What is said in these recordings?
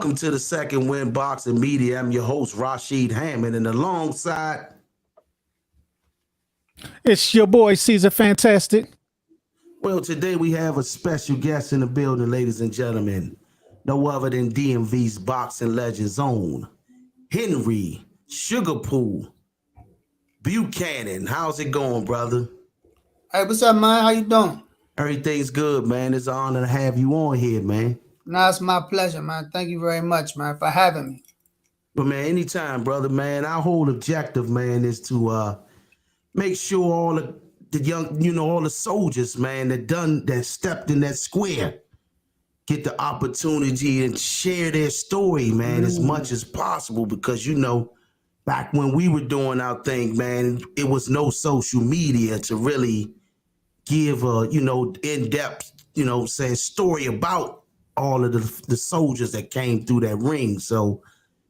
welcome to the Second Win Boxing Media. I'm your host, Rashid Hammond, and alongside... It's your boy, Caesar Fantastic. Well, today we have a special guest in the building, ladies and gentlemen. No other than DMV's Boxing Legend's own, Henry, SugarPoo, Buchanan. How's it going, brother? Hey, what's up, man? How you doing? Everything's good, man. It's an honor to have you on here, man. No, it's my pleasure, man. Thank you very much, man, for having me. But, man, anytime, brother, man. Our whole objective, man, is to make sure all the young, all the soldiers, man, that stepped in that square get the opportunity and share their story, man, as much as possible. Because, back when we were doing our thing, man, it was no social media to really give a, in-depth, saying story about all of the soldiers that came through that ring. So,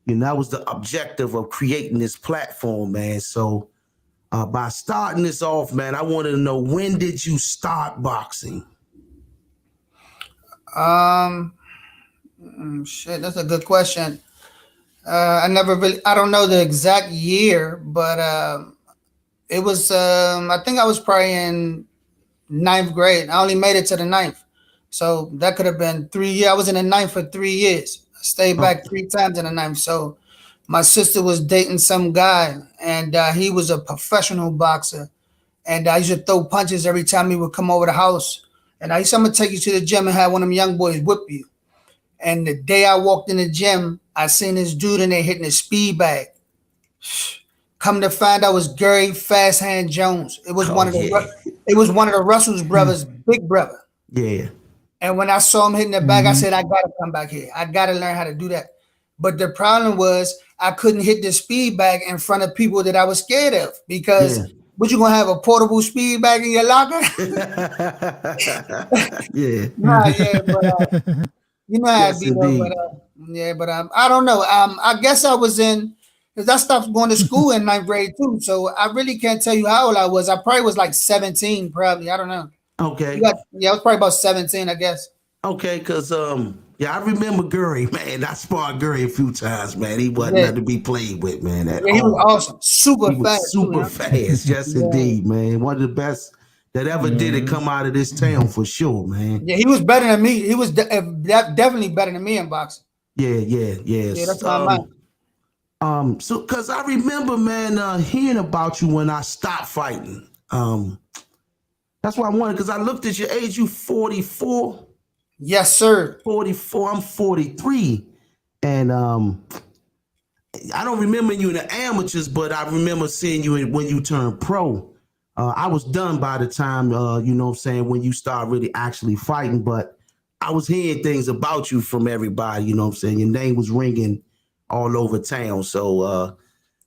that was the objective of creating this platform, man. So by starting this off, man, I wanted to know, when did you start boxing? Shit, that's a good question. I don't know the exact year, but it was, I think I was probably in 9th grade. I only made it to the 9th. So that could have been 3 years. I was in the 9th for 3 years. I stayed back 3 times in the 9th. So my sister was dating some guy, and he was a professional boxer. And I used to throw punches every time he would come over the house. And I'm going to take you to the gym and have one of them young boys whip you. And the day I walked in the gym, I seen this dude in there hitting a speed bag. Come to find out, it was Gary Fast Hand Jones. It was one of the Russell's brothers, big brother. Yeah. And when I saw him hitting the bag, I said, I gotta come back here. I gotta learn how to do that. But the problem was I couldn't hit the speed bag in front of people that I was scared of, because what, you gonna have a portable speed bag in your locker? Yeah. But you know how it be, but I don't know. I guess I was because I stopped going to school in 9th grade too. So I really can't tell you how old I was. I probably was like 17, probably. I don't know. Okay. I was probably about 17, I guess. Okay, because I remember Gurry, man. I sparred Gurry a few times, man. He wasn't nothing to be played with, man. He was awesome. Super fast. Super fast, yes indeed, man. One of the best that ever did it come out of this town for sure, man. Yeah, he was better than me. He was definitely better than me in boxing. Yeah. Yeah, that's my mind. So because I remember, man, hearing about you when I stopped fighting. That's why I wanted, because I looked at your age. You 44. Yes, sir. 44. I'm 43, and I don't remember you in the amateurs, but I remember seeing you when you turned pro. I was done by the time, when you start really actually fighting. But I was hearing things about you from everybody. Your name was ringing all over town. So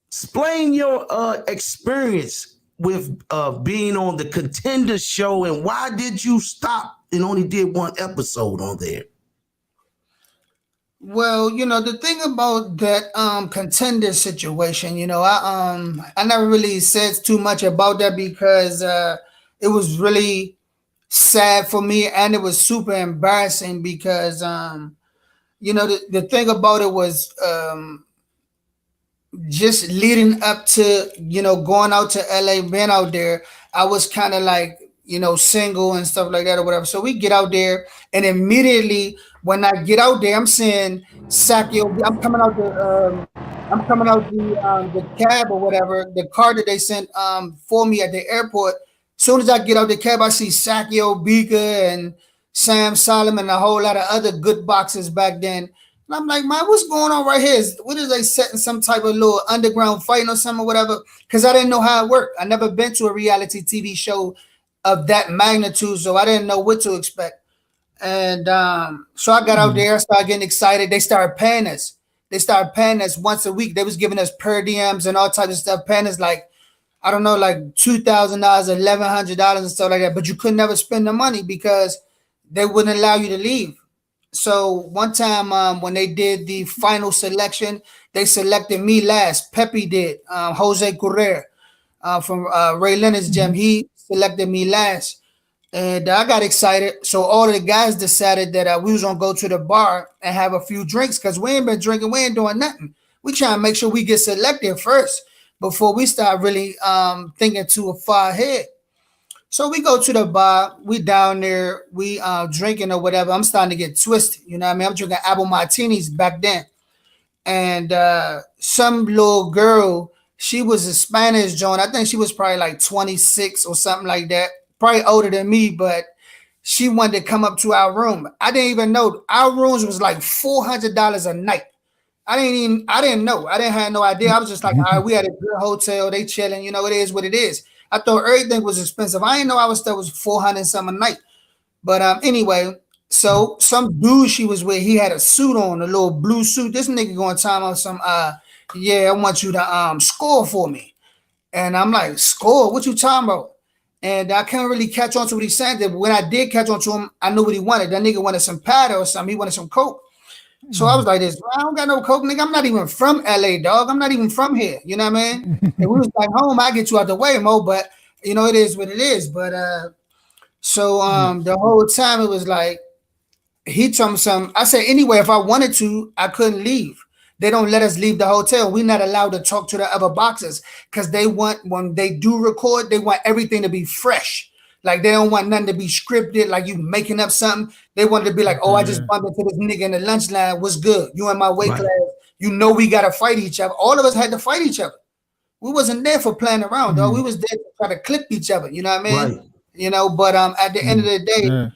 explain your experience with being on the Contender show, and why did you stop and only did one episode on there? Well, the thing about that Contender situation, I never really said too much about that, because it was really sad for me, and it was super embarrassing, because the thing about it was just leading up to going out to LA, being out there, I was kind of like single and stuff like that or whatever. So we get out there, and immediately when I get out there, I'm seeing Sakio. I'm coming out the cab or whatever, the car that they sent for me at the airport. As soon as I get out the cab, I see Sakio Bika and Sam Solomon and a whole lot of other good boxers back then. And I'm like, man, what's going on right here? What is they setting some type of little underground fighting or something or whatever? Because I didn't know how it worked. I never been to a reality TV show of that magnitude, so I didn't know what to expect. And so I got out there, I started getting excited. They started paying us. Once a week. They was giving us per diems and all types of stuff, paying us like, I don't know, like $2,000, $1,100 and stuff like that. But you could never spend the money because they wouldn't allow you to leave. So one time when they did the final selection, they selected me last. Pepe did. Jose Correa from Ray Leonard's gym. He selected me last. And I got excited. So all of the guys decided that we was gonna go to the bar and have a few drinks because we ain't been drinking, we ain't doing nothing. We trying to make sure we get selected first before we start really thinking too far ahead. So we go to the bar, we down there, we drinking or whatever. I'm starting to get twisted, you know what I mean? I'm drinking apple martinis back then. And some little girl, she was a Spanish joint. I think she was probably like 26 or something like that. Probably older than me, but she wanted to come up to our room. I didn't even know our rooms was like $400 a night. I didn't know. I didn't have no idea. I was just like, all right, we had a good hotel. They chilling. You know, it is what it is. I thought everything was expensive. I didn't know our stuff was 400 something a night. But anyway, so some dude she was with, he had a suit on, a little blue suit. This nigga going to time on some, yeah, I want you to score for me. And I'm like, score? What you talking about? And I can't really catch on to what he's saying. But when I did catch on to him, I knew what he wanted. That nigga wanted some powder or something. He wanted some coke. So I was like this, I don't got no coke, nigga. I'm not even from LA, dog. I'm not even from here. You know what I mean? And we was like home, I get you out the way, Mo, but you know, it is what it is. But so the whole time it was like he told me something. I said, anyway, if I wanted to, I couldn't leave. They don't let us leave the hotel. We're not allowed to talk to the other boxers because they want, when they do record, they want everything to be fresh. Like they don't want nothing to be scripted, like you making up something. They wanted to be like, oh, I just bumped into this nigga in the lunch line. What's good? You in my weight class. You know we gotta fight each other. All of us had to fight each other. We wasn't there for playing around, though. We was there to try to clip each other. You know what I mean? Right. You know, but at the end of the day,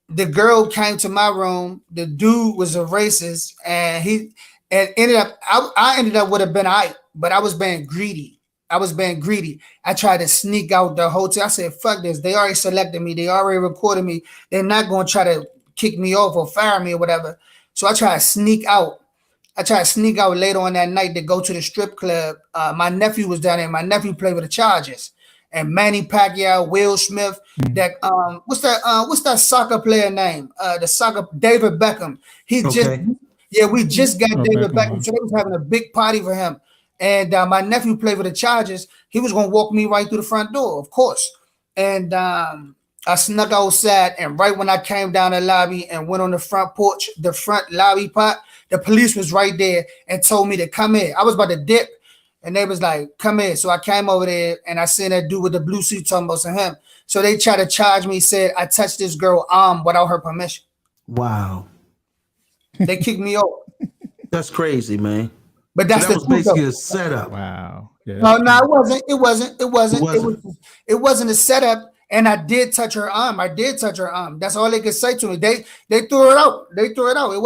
the girl came to my room. The dude was a racist, and he ended up. I ended up would have been I, but I was being greedy. I tried to sneak out the hotel. I said, "Fuck this! They already selected me. They already recorded me. They're not gonna try to kick me off or fire me or whatever." So I tried to sneak out. Later on that night to go to the strip club. My nephew was down there. My nephew played with the Chargers. And Manny Pacquiao, Will Smith, that what's that soccer player name? David Beckham. We just got David Beckham. So they was having a big party for him. And my nephew played for the Chargers. He was gonna walk me right through the front door, of course. And I snuck outside, and right when I came down the lobby and went on the front porch, the front lobby part, the police was right there and told me to come in. I was about to dip. And they was like, come in. So I came over there and I seen that dude with the blue suit talking about him. So they tried to charge me, said I touched this girl arm without her permission. Wow. They kicked me off. That's crazy, man. But that's so that was basically a setup. Wow. Yeah, no, it wasn't. It wasn't a setup. And I did touch her arm. That's all they could say to me. They threw it out. It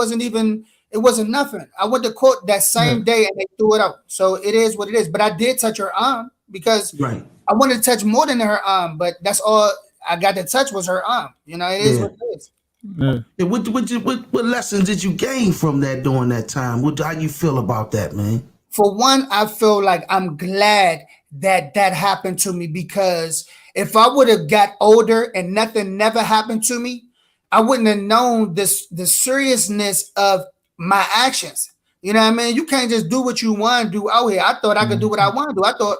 wasn't nothing. I went to court that same day and they threw it out. So it is what it is. But I did touch her arm because I wanted to touch more than her arm. But that's all I got to touch was her arm. You know, it is what it is. Yeah. What lessons did you gain from that during that time? How you feel about that, man? For one, I feel like I'm glad that happened to me, because if I would have got older and nothing never happened to me, I wouldn't have known the seriousness of my actions. You know what I mean? You can't just do what you want to do out here. I thought I could do what I want to do. I thought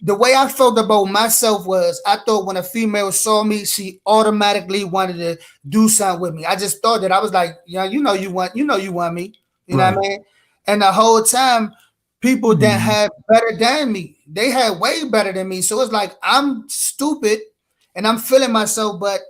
the way I felt about myself was, I thought when a female saw me, she automatically wanted to do something with me. I just thought that. I was like, yeah, you know you want me. You know what I mean? And the whole time, people that had better than me, they had way better than me. So it's like, I'm stupid and I'm feeling myself, but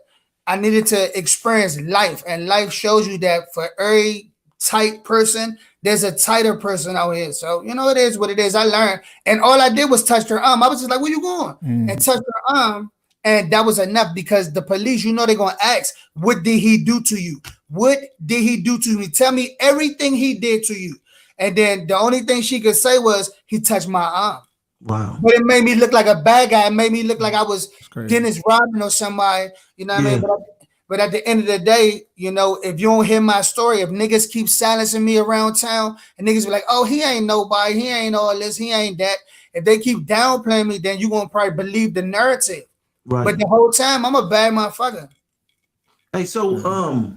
I needed to experience life, and life shows you that for every tight person, there's a tighter person out here. So, you know, it is what it is. I learned, and all I did was touch her arm. I was just like, where you going? And touch her arm, and that was enough, because the police, you know, they're going to ask, what did he do to you? What did he do to me? Tell me everything he did to you. And then the only thing she could say was, he touched my arm. Wow. But it made me look like a bad guy. It made me look like I was Dennis Rodman or somebody, you know what I mean? But at the end of the day, you know, if you don't hear my story, if niggas keep silencing me around town and niggas be like, oh, he ain't nobody, he ain't all this, he ain't that. If they keep downplaying me, then you won't probably believe the narrative. Right. But the whole time, I'm a bad motherfucker. Hey, so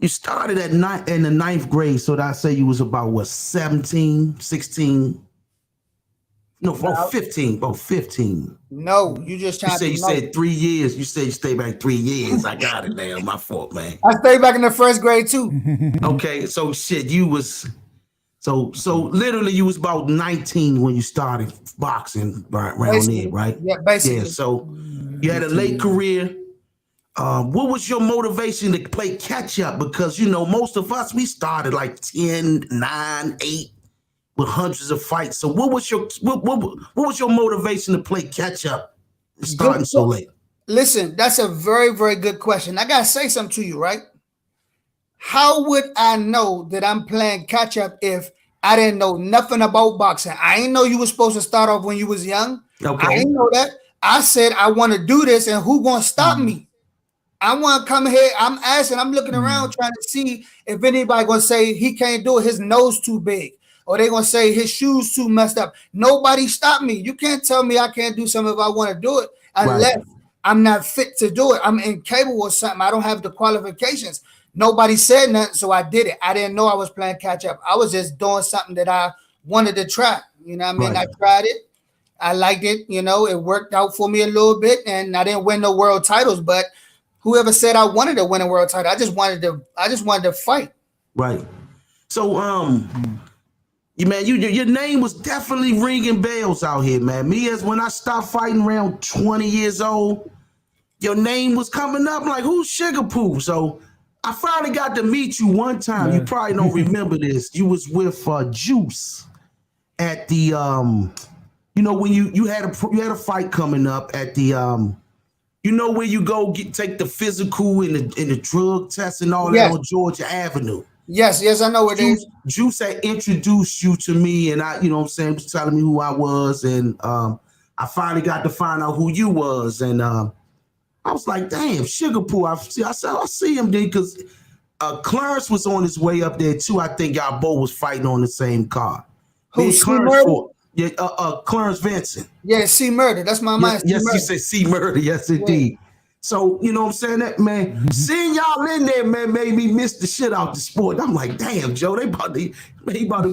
you started in the ninth grade, so that I say you was about what, 17, 16? No, about 15. About 15. No, you just You trying to be nice. said 3 years. You said you stayed back 3 years. I got it now. My fault, man. I stayed back in the first grade too. Okay, so shit, you was so literally you was about 19 when you started boxing around there, right? Yeah, basically. Yeah, so you had a late career. What was your motivation to play catch up? Because most of us we started like 10, 9, 8 with hundreds of fights. So what was your motivation to play catch up starting so late? Listen, that's a very, very good question. I gotta say something to you, right? How would I know that I'm playing catch up if I didn't know nothing about boxing? I didn't know you were supposed to start off when you was young. Okay. I didn't know that. I said I want to do this, and who gonna stop me? I want to come here. I'm asking. I'm looking around trying to see if anybody gonna say he can't do it. His nose too big, or they gonna say his shoes too messed up. Nobody stopped me. You can't tell me I can't do something if I want to do it unless I'm not fit to do it. I'm incapable of something. I don't have the qualifications. Nobody said nothing, so I did it. I didn't know I was playing catch up. I was just doing something that I wanted to try. You know what I mean? I tried it. I liked it. It worked out for me a little bit, and I didn't win no world titles, but whoever said I wanted to win a world title, I just wanted to fight. Right. So, your name was definitely ringing bells out here, man. When I stopped fighting around 20 years old, your name was coming up like, who's SugarPoo? So I finally got to meet you one time. You probably don't remember this. You was with Juice at the when you had a fight coming up at the where you go take the physical and the drug test and all that on Georgia Avenue. Yes, I know where it is. Juice had introduced you to me, and I, was telling me who I was, and I finally got to find out who you was, and I was like, damn, SugarPoo. I see him there because Clarence was on his way up there too. I think y'all both was fighting on the same card. Who's Clarence Vincent. Yeah, C Murder. That's my mind. Yes, you said C Murder. Yes, indeed. Yeah. So, you know what I'm saying? That, man, seeing y'all in there, man, made me miss the shit out the sport. I'm like, damn, Joe, he about to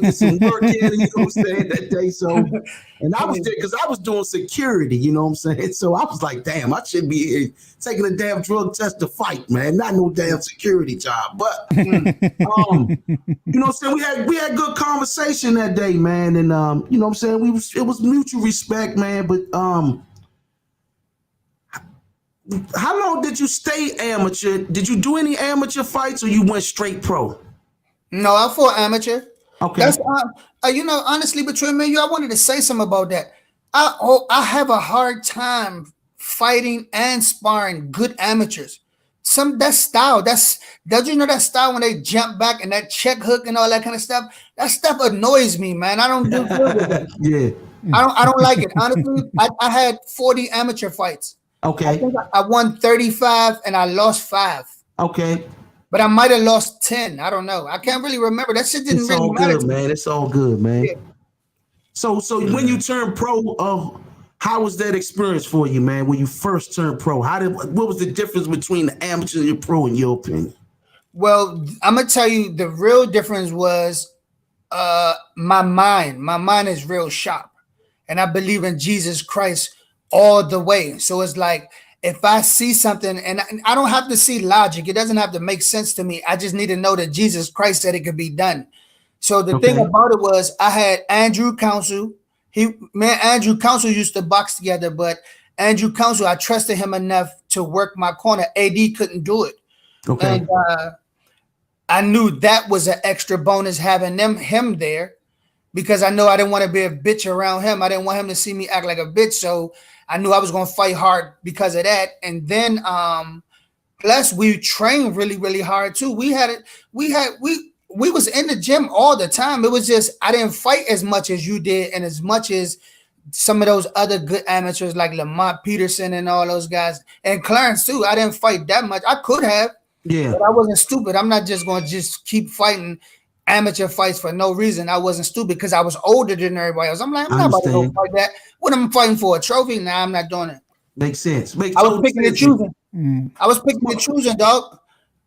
get some work in, you know what I'm saying, that day. So, and I was there because I was doing security, you know what I'm saying? So I was like, damn, I should be here taking a damn drug test to fight, man. Not no damn security job. But, you know what I'm saying? We had good conversation that day, man. And, you know what I'm saying? It was mutual respect, man. But, how long did you stay amateur? Did you do any amateur fights or you went straight pro? No, I fought amateur. Okay. That's honestly, between me and you, I wanted to say something about that. I have a hard time fighting and sparring good amateurs. That style, don't you know that style when they jump back and that check hook and all that kind of stuff? That stuff annoys me, man. I don't do good with that. Yeah. I don't like it. Honestly, I had 40 amateur fights. Okay. I think I won 35 and I lost 5. Okay. But I might have lost 10. I don't know. I can't really remember. That shit didn't really matter. It's all good, man. It's all good, man. Yeah. So when you turned pro, how was that experience for you, man? When you first turned pro, what was the difference between the amateur and the pro, in your opinion? Well, I'm gonna tell you the real difference was my mind. My mind is real sharp, and I believe in Jesus Christ all the way. So it's like if I see something, and I don't have to see logic, it doesn't have to make sense to me. I just need to know that Jesus Christ said it could be done. So the thing about it was I had Andrew Council. Andrew Council used to box together, but Andrew Council, I trusted him enough to work my corner. AD couldn't do it. Okay. And I knew that was an extra bonus having him there, because I know I didn't want to be a bitch around him. I didn't want him to see me act like a bitch. So I knew I was going to fight hard because of that. And then plus we trained really, really hard too. We was in the gym all the time. It was just I didn't fight as much as you did, and as much as some of those other good amateurs like Lamont Peterson and all those guys, and Clarence too. I didn't fight that much. I could have, but I wasn't stupid. I'm not just going to keep fighting amateur fights for no reason. I wasn't stupid because I was older than everybody else. I'm like, I'm not about to go fight that. What am I fighting for? A trophy? Nah, I'm not doing it. Makes sense. I was picking and choosing. I was picking and choosing, dog.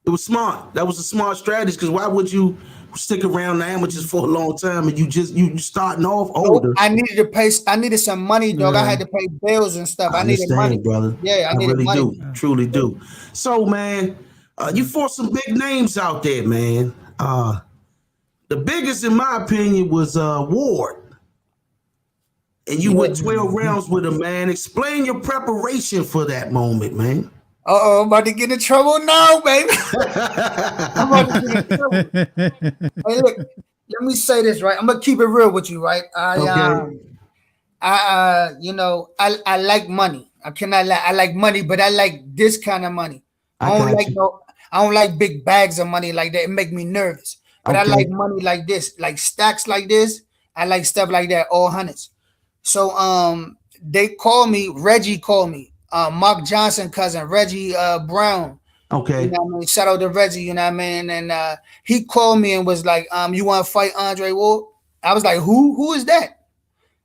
It was smart. That was a smart strategy, because why would you stick around the amateurs for a long time, and you starting off Nope, older. I needed to pay. I needed some money, dog. I had to pay bills and stuff. I I needed money, understand, brother. Yeah, I I needed really money. do, truly do. So, man, you fought some big names out there, man. The biggest, in my opinion, was Ward. And you went 12 rounds with him, man. Explain your preparation for that moment, man. I'm about to get in trouble now, baby. I'm about to get in trouble. Hey, look, let me say this, right? I'm gonna keep it real with you, right? You know, I like money. I cannot lie. I like money, but I like this kind of money. I don't like big bags of money like that. It make me nervous. But I like money like this, like stacks like this. I like stuff like that, all hundreds. So they called me, Reggie called me, Mark Johnson cousin, Reggie Brown. Okay. You know what I mean? Shout out to Reggie, you know what I mean? And he called me and was like, you want to fight Andre Ward? I was like, who is that?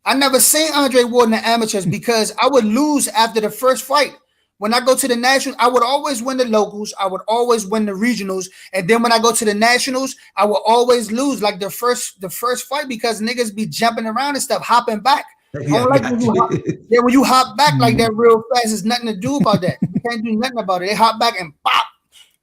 I never seen Andre Ward in the amateurs because I would lose after the first fight. When I go to the nationals, I would always win the locals. I would always win the regionals. And then when I go to the nationals, I would always lose like the first fight because niggas be jumping around and stuff, hopping back. Yeah, like when you hop back like that real fast, there's nothing to do about that. You can't do nothing about it. They hop back and pop.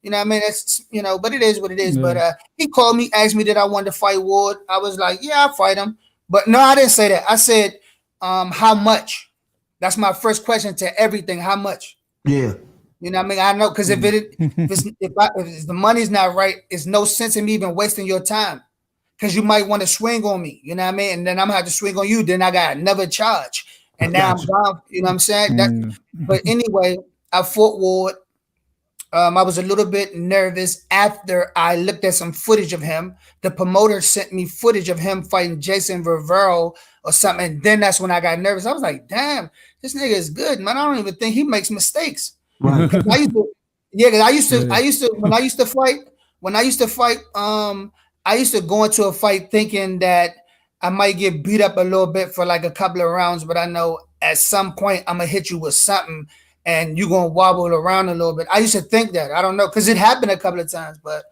You know what I mean? That's, you know, but it is what it is. But he called me, asked me that I wanted to fight Ward. I was like, yeah, I'll fight him. But no, I didn't say that. I said, how much? That's my first question to everything. How much? Yeah. You know what I mean? I know, because if the money's not right, it's no sense in me even wasting your time. Because you might want to swing on me, you know what I mean? And then I'm going to have to swing on you. Then I got another charge. And now I'm gone, you know what I'm saying? But anyway, I fought Ward. I was a little bit nervous after I looked at some footage of him. The promoter sent me footage of him fighting Jason Rivero or something. And then that's when I got nervous. I was like, damn, this nigga is good, man. I don't even think he makes mistakes. Right. I used to go into a fight thinking that I might get beat up a little bit for like a couple of rounds, but I know at some point I'm gonna hit you with something and you're gonna wobble around a little bit. I used to think that. I don't know, because it happened a couple of times, but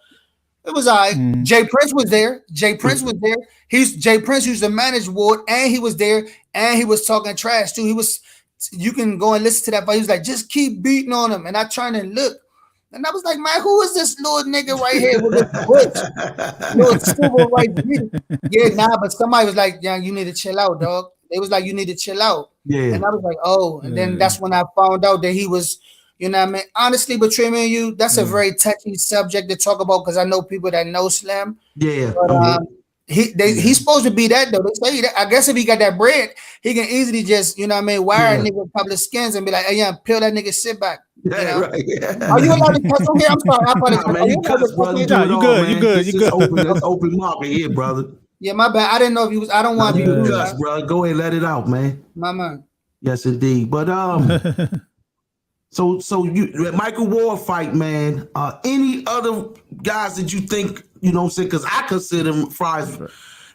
it was all right. Jay Prince was there. Jay Prince used to manage Ward, and he was there, and he was talking trash too. You can go and listen to that fight. He was like, just keep beating on him. And I turned and looked. And I was like, man, who is this little nigga right here with this bush? Little civil rights nigga. Yeah, but somebody was like, young, you need to chill out, dog. They was like, you need to chill out. Yeah. And I was like, oh. And then that's when I found out that he was, you know what I mean? Honestly, between me and you, that's a very touchy subject to talk about because I know people that know Slim. Yeah. But he's supposed to be that, though. They say that. I guess if he got that bread, he can easily just, you know what I mean, wire a nigga a couple of skins and be like, hey, yeah, peel that nigga sit back. Yeah, you know? right. Yeah. Are you allowed to cuss on here? I'm sorry. I apologize. Man, you cuss, brother. You good. You good. That's open market here, brother. Yeah, my bad. I didn't know if you was. I don't want to be cuss, brother. Go ahead, let it out, man. My man. Yes, indeed. But so you Michael Ward fight, man. Any other guys that you think, you know what I'm saying? Because I consider him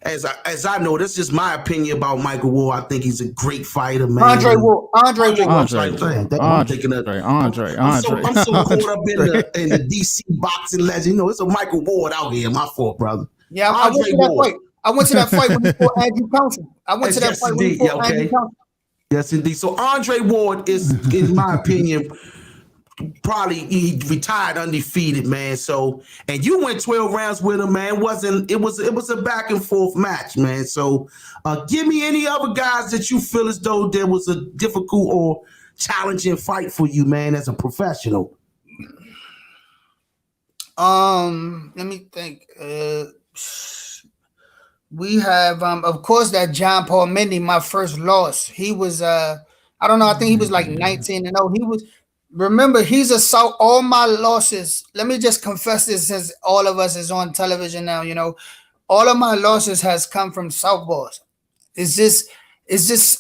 as I know, that's just my opinion about Michael Ward. I think he's a great fighter, man. Andre Ward. I'm thinking of Andre. I'm so caught up in the DC Boxing Legend. You know, it's a Michael Ward out here. My fault, brother. Yeah, I went to that fight. I went to that fight when he fought Andrew Council. Yes, indeed. So Andre Ward is, in my opinion, probably he retired undefeated, man. So, and you went 12 rounds with him, man. It was a back and forth match, man. So, give me any other guys that you feel as though there was a difficult or challenging fight for you, man, as a professional. Let me think. We have, of course, that John Paul Mendy, my first loss. He was, I don't know, I think he was like 19-0. He was, remember, he's a South, all my losses, let me just confess this since all of us is on television now, you know, all of my losses has come from Southpaws. It's just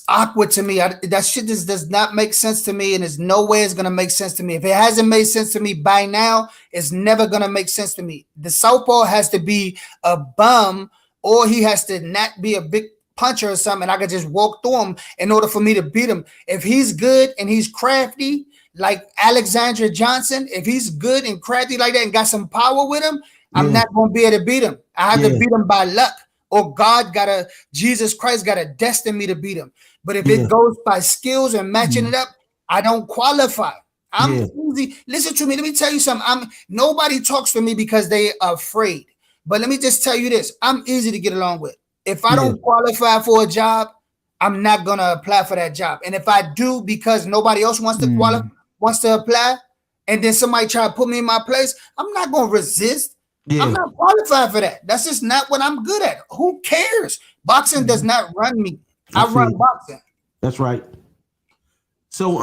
awkward to me. That shit just does not make sense to me, and there's no way it's going to make sense to me. If it hasn't made sense to me by now, it's never going to make sense to me. The Southpaw has to be a bum, or he has to not be a big puncher or something, and I could just walk through him in order for me to beat him. If he's good and he's crafty, like Alexander Johnson, if he's good and crafty like that and got some power with him, I'm not going to be able to beat him. I have to beat him by luck, or Jesus Christ got to destine me to beat him. But if it goes by skills and matching it up, I don't qualify. I'm easy. Listen to me. Let me tell you something. Nobody talks to me because they are afraid. But let me just tell you this. I'm easy to get along with. If I don't qualify for a job, I'm not going to apply for that job. And if I do because nobody else wants to wants to apply, and then somebody try to put me in my place, I'm not going to resist. I'm not qualified for that. That's just not what I'm good at. Who cares? Boxing does not run me. I run boxing. That's right. So,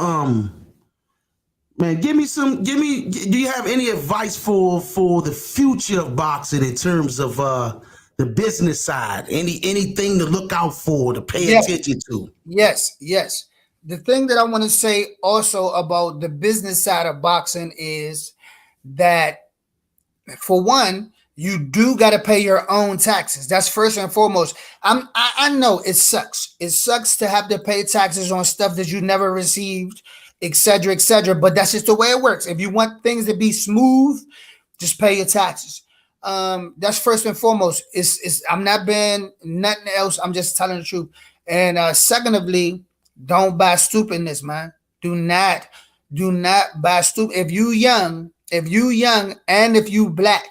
man, do you have any advice for the future of boxing in terms of the business side? Anything to look out for, to pay attention to? Yes. The thing that I want to say also about the business side of boxing is that, for one, you do got to pay your own taxes. That's first and foremost. I know it sucks. It sucks to have to pay taxes on stuff that you never received, etc., etc. But that's just the way it works. If you want things to be smooth, just pay your taxes. That's first and foremost. I'm not being nothing else. I'm just telling the truth. And secondly, don't buy stupidness, man. Do not buy stupid. If you young, and if you black,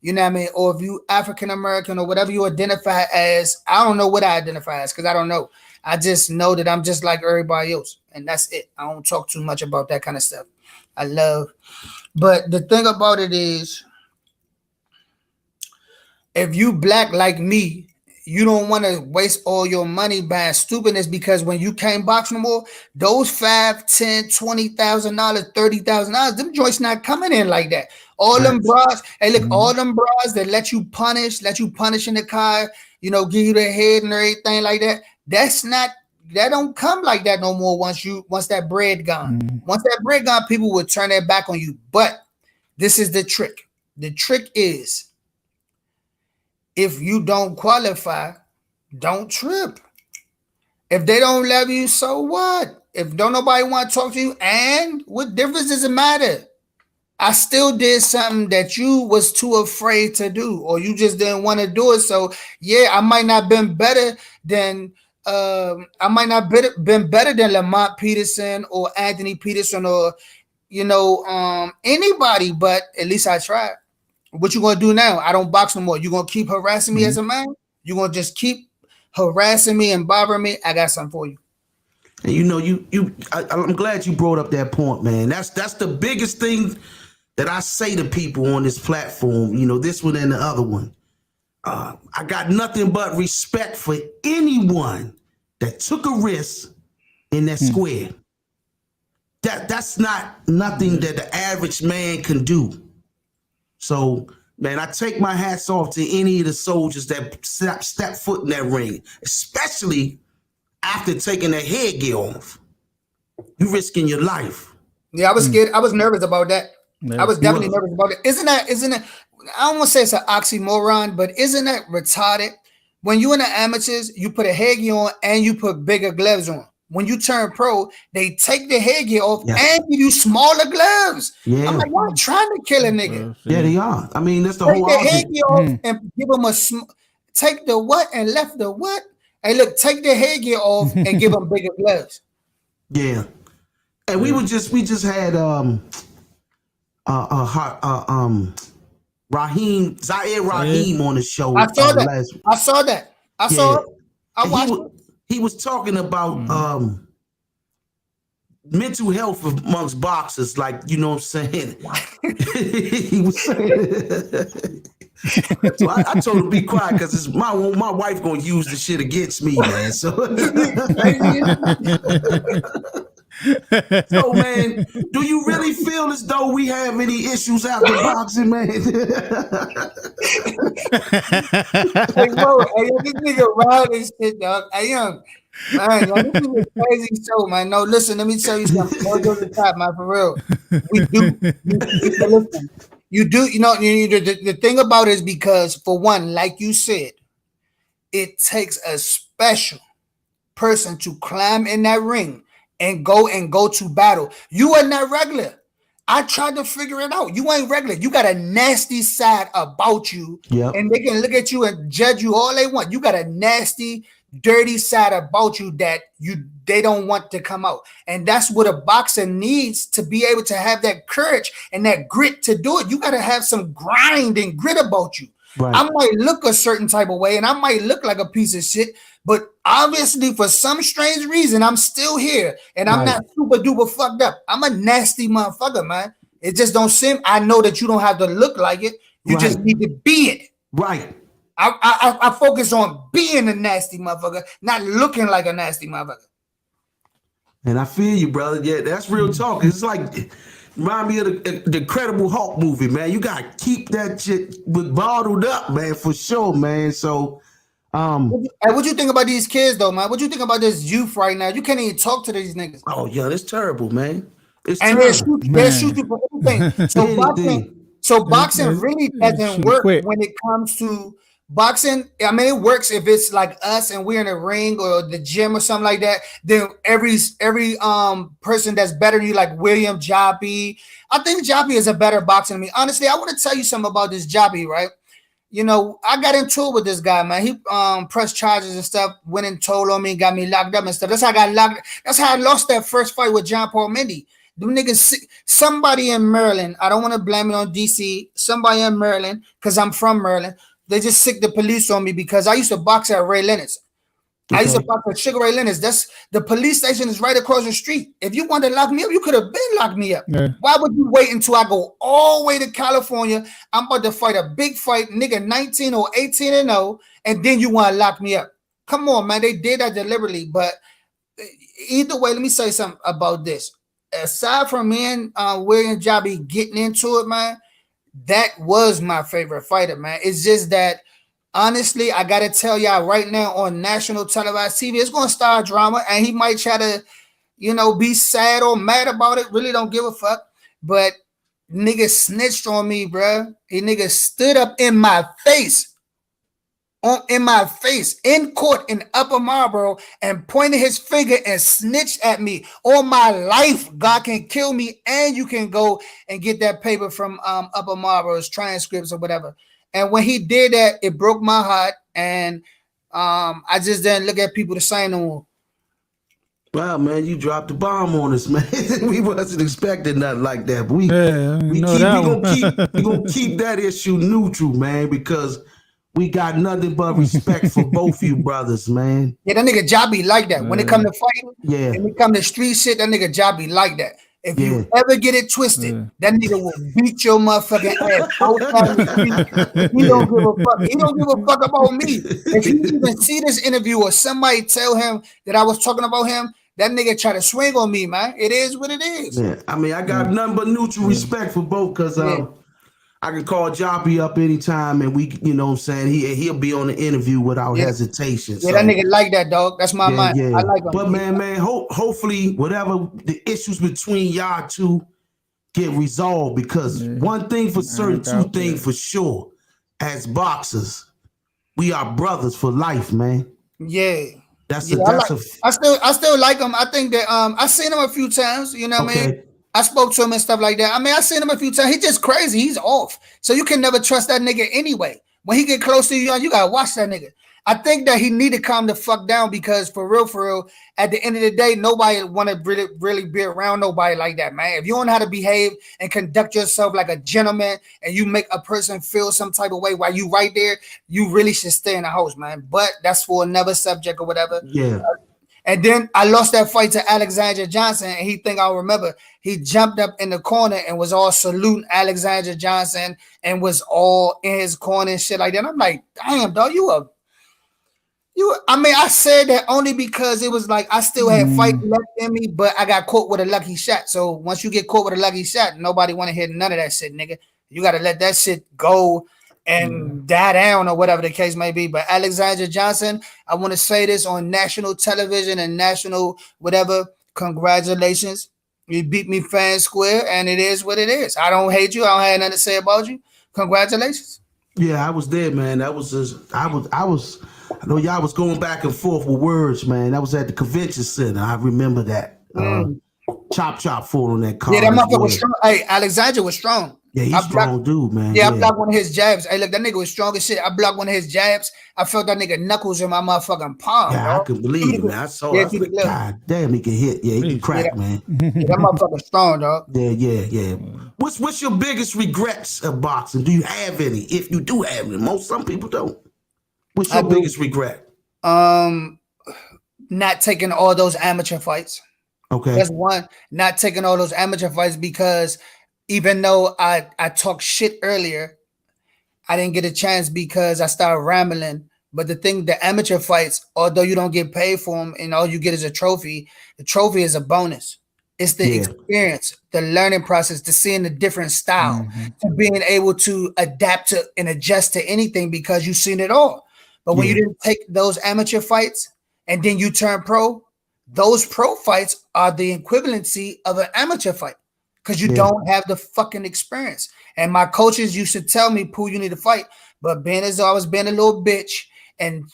you know what I mean, or if you African American or whatever you identify as, I don't know what I identify as because I don't know. I just know that I'm just like everybody else, and that's it. I don't talk too much about that kind of stuff. But the thing about it is, if you black like me, you don't want to waste all your money buying stupidness, because when you can't box no more, those $5,000, $10,000, $20,000, $30,000, them joints not coming in like that. All them bras, hey, look, all them bras that let you punish in the car, you know, give you the head and everything like that. That don't come like that no more once that bread gone. Once that bread gone, people will turn their back on you. But this is the trick. The trick is, if you don't qualify, don't trip. If they don't love you, so what? If don't nobody want to talk to you, and what difference does it matter? I still did something that you was too afraid to do, or you just didn't want to do it. So yeah, I might not been better than Lamont Peterson or Anthony Peterson or anybody, but at least I tried. What you gonna do now? I don't box no more. You gonna keep harassing me as a man? You gonna just keep harassing me and bothering me? I got something for you. And I'm glad you brought up that point, man. That's the biggest thing that I say to people on this platform. You know, this one and the other one. I got nothing but respect for anyone that took a risk in that square. That's not nothing that the average man can do. So, man, I take my hats off to any of the soldiers that step foot in that ring, especially after taking their headgear off. You risking your life. Yeah, I was scared. I was nervous about that. I was definitely nervous about it. Isn't that? I don't want to say it's an oxymoron, but isn't that retarded? When you in the amateurs, you put a headgear on and you put bigger gloves on. When you turn pro, they take the headgear off and give you smaller gloves. Yeah. I'm like, y'all trying to kill a nigga. Yeah, they are. I mean, that's the take whole the headgear off and give them take the what and left the what? Hey, look, take the headgear off and give them bigger gloves. Yeah. And we just had Zaire Rahim on the show. I saw that. I saw it. I watched it. He was talking about mental health amongst boxers, like, you know what I'm saying? He was saying so I told him to be quiet because my wife gonna use the shit against me, man. So so, man, do you really feel as though we have any issues after boxing, man? Hey, bro, this nigga wild as shit, dog. Hey, young, man, this is a crazy show, man. No, listen, let me tell you something. Don't go to the top, man, for real. We do. Listen, you do. You know, the thing about it is because, for one, like you said, it takes a special person to climb in that ring and go to battle. You are not regular. I tried to figure it out. You ain't regular. You got a nasty side about you. Yep. And they can look at you and judge you all they want. You got a nasty, dirty side about you that they don't want to come out. And that's what a boxer needs to be able to have that courage and that grit to do it. You got to have some grind and grit about you. Right. I might look a certain type of way and I might look like a piece of shit, but obviously for some strange reason, I'm still here and I'm not super duper fucked up. I'm a nasty motherfucker, man. It just don't seem, I know that you don't have to look like it. You just need to be it. Right. I focus on being a nasty motherfucker, not looking like a nasty motherfucker. And I feel you, brother. Yeah, that's real talk. It's like, remind me of the Incredible Hulk movie, man. You gotta keep that shit bottled up, man, for sure, man. So, what you think about these kids, though, man? What you think about this youth right now? You can't even talk to these niggas. Oh, yeah, that's terrible, man. It's and terrible. they'll shoot you for anything. So boxing really doesn't work when it comes to boxing. I mean, it works if it's like us and we're in a ring or the gym or something like that. Then every person that's better than you, like William Joppy. I think Joppy is a better boxer than me. Honestly, I want to tell you something about this Joppy, right? You know, I got into it with this guy, man. He pressed charges and stuff, went and told on me, got me locked up and stuff. That's how I got locked. That's how I lost that first fight with John Paul Mindy. Them niggas, somebody in Maryland, I don't want to blame it on DC, somebody in Maryland, because I'm from Maryland, they just sicked the police on me because I used to box at Ray Leonard's. I used to box at Sugar Ray Leonard's. That's the police station is right across the street. If you wanted to lock me up, you could have been locked me up. Yeah. Why would you wait until I go all the way to California? I'm about to fight a big fight, nigga, 19 or 18-0, and then you want to lock me up. Come on, man. They did that deliberately. But either way, let me say something about this. Aside from me and William Joppy getting into it, man, that was my favorite fighter, man. It's just that, honestly, I got to tell y'all right now on national televised TV, it's going to start drama, and he might try to, you know, be sad or mad about it. Really don't give a fuck. But nigga snitched on me, bro. He nigga stood up in my face. In court in Upper Marlboro and pointed his finger and snitched at me. All my life, God can kill me, and you can go and get that paper from Upper Marlboro's transcripts or whatever. And when he did that, it broke my heart, and I just didn't look at people the same no more. Wow, man, you dropped the bomb on us, man. We wasn't expecting nothing like that. But we gonna keep that issue neutral, man, because we got nothing but respect for both you brothers, man. Yeah, that nigga Joppy like that. When it come to fighting, when it come to street shit, that nigga Joppy like that. If you ever get it twisted, that nigga will beat your motherfucking ass outside the street. He don't give a fuck. He don't give a fuck about me. If you even see this interview or somebody tell him that I was talking about him, that nigga try to swing on me, man. It is what it is. Yeah. I mean, I got nothing but neutral respect for both, because I can call Joppy up anytime, and we, you know what I'm saying, he'll be on the interview without hesitation. Yeah, so, that nigga like that, dog. That's my mind. Yeah. I like him. But man, hopefully whatever the issues between y'all two get resolved, because one thing for certain, two things for sure, as boxers, we are brothers for life, man. Yeah. I still like him. I think that I seen him a few times, you know what I mean? I spoke to him and stuff like that. I mean, I seen him a few times. He's just crazy. He's off. So you can never trust that nigga anyway. When he get close to you, you gotta watch that nigga. I think that he need to calm the fuck down, because for real, at the end of the day, nobody want to really be around nobody like that, man. If you don't know how to behave and conduct yourself like a gentleman, and you make a person feel some type of way while you right there, you really should stay in the house, man. But that's for another subject or whatever. Yeah. And then I lost that fight to Alexander Johnson, and he think I'll remember. He jumped up in the corner and was all saluting Alexander Johnson and was all in his corner and shit like that. And I'm like, damn, dog, I mean, I said that only because it was like I still had fight left in me, but I got caught with a lucky shot. So once you get caught with a lucky shot, nobody want to hear none of that shit, nigga. You got to let that shit go and die down or whatever the case may be. But Alexander Johnson, I want to say this on national television and national whatever, congratulations. You beat me fair and square, and it is what it is. I don't hate you. I don't have nothing to say about you. Congratulations. Yeah, I was there, man. That was just, I know y'all was going back and forth with words, man. That was at the convention center. I remember that. Chop fought on that card. Yeah, that as motherfucker well. was strong. Hey, Alexander was strong. Yeah, he's strong dude, man. Yeah, I blocked one of his jabs. Hey, look, that nigga was strong as shit. I blocked one of his jabs. I felt that nigga knuckles in my motherfucking palm. Yeah, dog. I can believe it, man. I saw it. I was like, God damn, he can hit. Yeah, he can crack, man. Yeah, that motherfucker strong, dog. Yeah. What's your biggest regrets of boxing? Do you have any? If you do have any, some people don't. What's your biggest regret? Not taking all those amateur fights. Okay. That's one. Not taking all those amateur fights because even though I talked shit earlier, I didn't get a chance because I started rambling. But the amateur fights, although you don't get paid for them and all you get is a trophy, the trophy is a bonus. It's the experience, the learning process, to seeing the different style, to being able to adapt to and adjust to anything because you've seen it all. But when you didn't take those amateur fights and then you turn pro, those pro fights are the equivalency of an amateur fight because you don't have the fucking experience. And my coaches used to tell me, Pooh, you need to fight. But being as I was being a little bitch and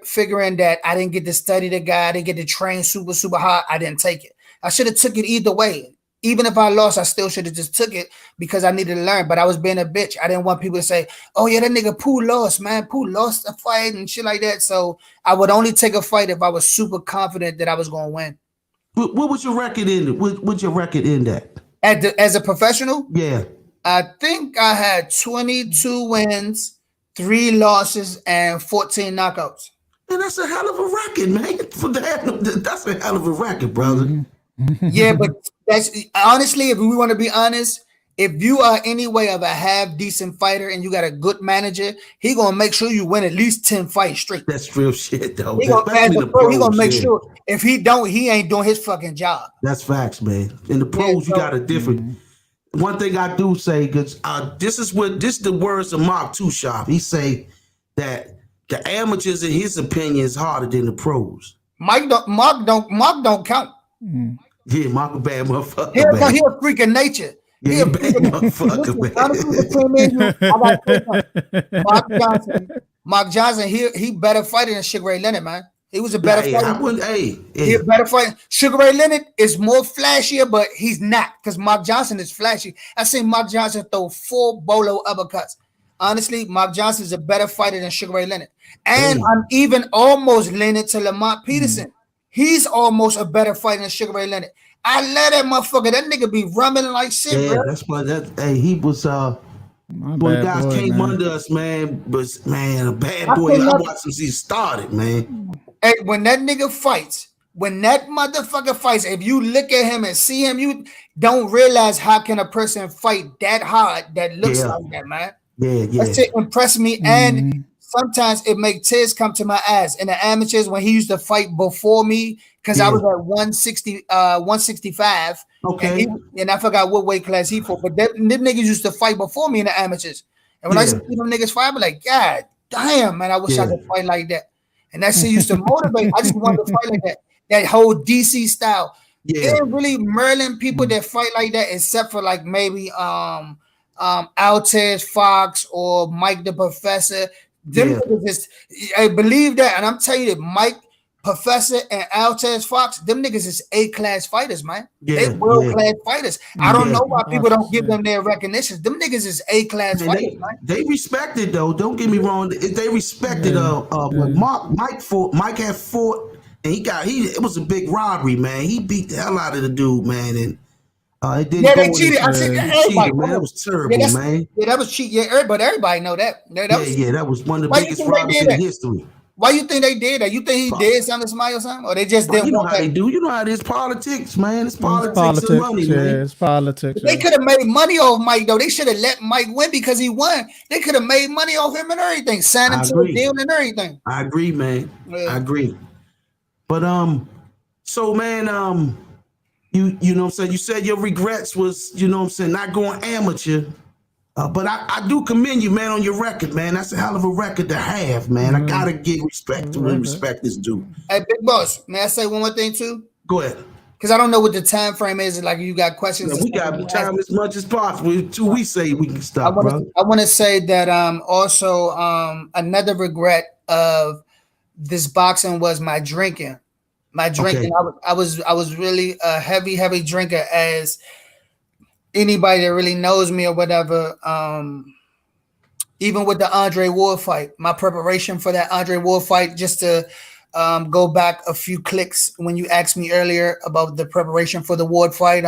figuring that I didn't get to study the guy, I didn't get to train super hard, I didn't take it. I should have took it either way. Even if I lost, I still should have just took it because I needed to learn. But I was being a bitch. I didn't want people to say, oh, yeah, that nigga Pooh lost, man. Pooh lost a fight and shit like that. So I would only take a fight if I was super confident that I was going to win. What was your record in? What's your record in that? As a professional? Yeah. I think I had 22 wins, 3 losses, and 14 knockouts. Man, that's a hell of a record, man. That's a hell of a record, brother. Yeah, but that's honestly, if we want to be honest, if you are any way of a half decent fighter and you got a good manager, he gonna make sure you win at least 10 fights straight. That's real shit, though. He gonna make sure if he don't, he ain't doing his fucking job. That's facts, man. In the pros, you got a different. One thing I do say, because this is the words of Mark Too Sharp. He say that the amateurs, in his opinion, is harder than the pros. Mark don't count. Yeah, Mark a bad motherfucker. He a freak of nature. Yeah, he a bad motherfucker, man. Mark Johnson, he better fighter than Sugar Ray Leonard, man. He was a better fighter. He a better fighter. Sugar Ray Leonard is more flashier, but he's not because Mark Johnson is flashy. I seen Mark Johnson throw 4 bolo uppercuts. Honestly, Mark Johnson is a better fighter than Sugar Ray Leonard. And I'm even almost leaning to Lamont Peterson. He's almost a better fighter than Sugar Ray Leonard. I let that motherfucker. That nigga be rumbling like shit, bro. That's why he was boy, guys came under us, man. But man, a bad boy. I watched him since he started, man. Hey, when that nigga fights, when that motherfucker fights, if you look at him and see him, you don't realize how can a person fight that hard that looks like that, man. Yeah. That shit impressed me, and sometimes it makes tears come to my eyes. In the amateurs, when he used to fight before me, because I was at 165. Okay. And I forgot what weight class he fought, but them niggas used to fight before me in the amateurs. And when I see them niggas fight, I be like, God damn, man, I wish I could fight like that. And that shit used to motivate. I just wanted to fight like that. That whole DC style. There ain't really Merlin people that fight like that, except for like maybe Altez Fox or Mike the Professor. Them niggas just, I believe that, and I'm telling you that Mike, Professor, and Altez Fox, them niggas is A-class fighters, man. They world-class fighters. I don't know why people don't give them their recognition. Them niggas is A-class fighters, man. They respected, though. Don't get me wrong. They respected when Mike had fought, and it was a big robbery, man. He beat the hell out of the dude, man, and it didn't they cheated. I said, everybody, man. That was terrible, man. Yeah, that was cheat. Yeah, everybody know that. That was one of the biggest robberies in history. Why you think they did that? You think he did something to somebody or something? Or they just didn't? You know how they do. You know how it is. Politics, man. It's politics and money, man. It's politics. They could have made money off Mike, though. They should have let Mike win because he won. They could have made money off him and everything. Signed him to a deal and everything. I agree, man. Yeah. I agree. But so man, you know what I'm saying? You said your regrets was, you know what I'm saying, not going amateur. But I do commend you, man, on your record, man. That's a hell of a record to have, man. I gotta give respect to where respect is due. Hey, Big Boss, may I say one more thing too? Go ahead. Because I don't know what the time frame is. Like, you got questions? Yeah, we got time as much as possible. Until we say we can stop, brother. I want to say that another regret of this boxing was my drinking. My drinking, Okay. I was really a heavy drinker, as anybody that really knows me or whatever. Even with the Andre Ward fight, my preparation for that Andre Ward fight, just to go back a few clicks when you asked me earlier about the preparation for the Ward fight.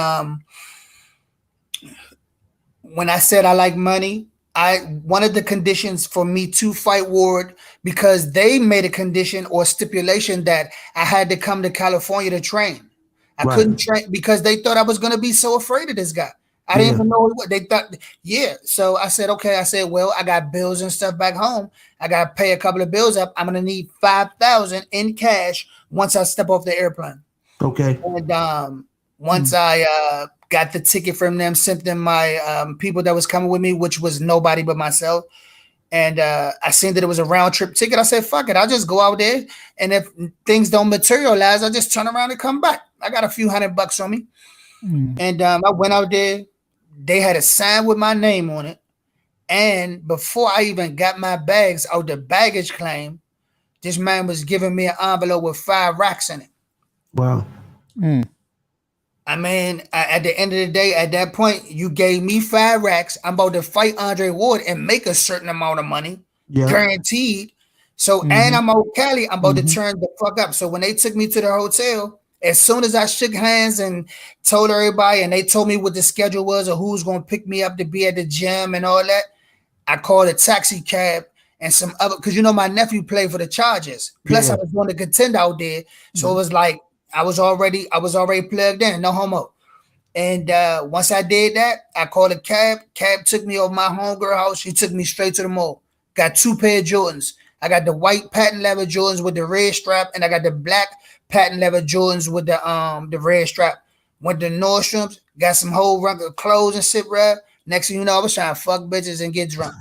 When I said I like money, one of the conditions for me to fight Ward, because they made a condition or stipulation that I had to come to California to train. I couldn't train because they thought I was going to be so afraid of this guy. I didn't even know what they thought. Yeah. So I said, okay. I said, well, I got bills and stuff back home. I got to pay a couple of bills up. I'm going to need $5,000 in cash once I step off the airplane. Okay. And once I got the ticket from them, sent them my people that was coming with me, which was nobody but myself. And I seen that it was a round trip ticket. I said, fuck it. I'll just go out there. And if things don't materialize, I'll just turn around and come back. I got a few $100 on me. And I went out there. They had a sign with my name on it. And before I even got my bags out the baggage claim, this man was giving me an envelope with 5 racks in it. Wow. I mean, at the end of the day, at that point, you gave me 5 racks. I'm about to fight Andre Ward and make a certain amount of money, guaranteed. So, and I'm out Cali, I'm about to turn the fuck up. So when they took me to the hotel, as soon as I shook hands and told everybody, and they told me what the schedule was or who's going to pick me up to be at the gym and all that, I called a taxi cab and some other, because my nephew played for the Chargers. Plus, I was going to contend out there, so it was like I was already plugged in, no homo. And once I did that, I called a cab. Cab took me over my homegirl house. She took me straight to the mall. Got 2 pair of Jordans. I got the white patent leather Jordans with the red strap, and I got the black patent leather Jordans with the red strap. Went to Nordstrom's, got some whole run of clothes and shit, bruh. Next thing you know, I was trying to fuck bitches and get drunk.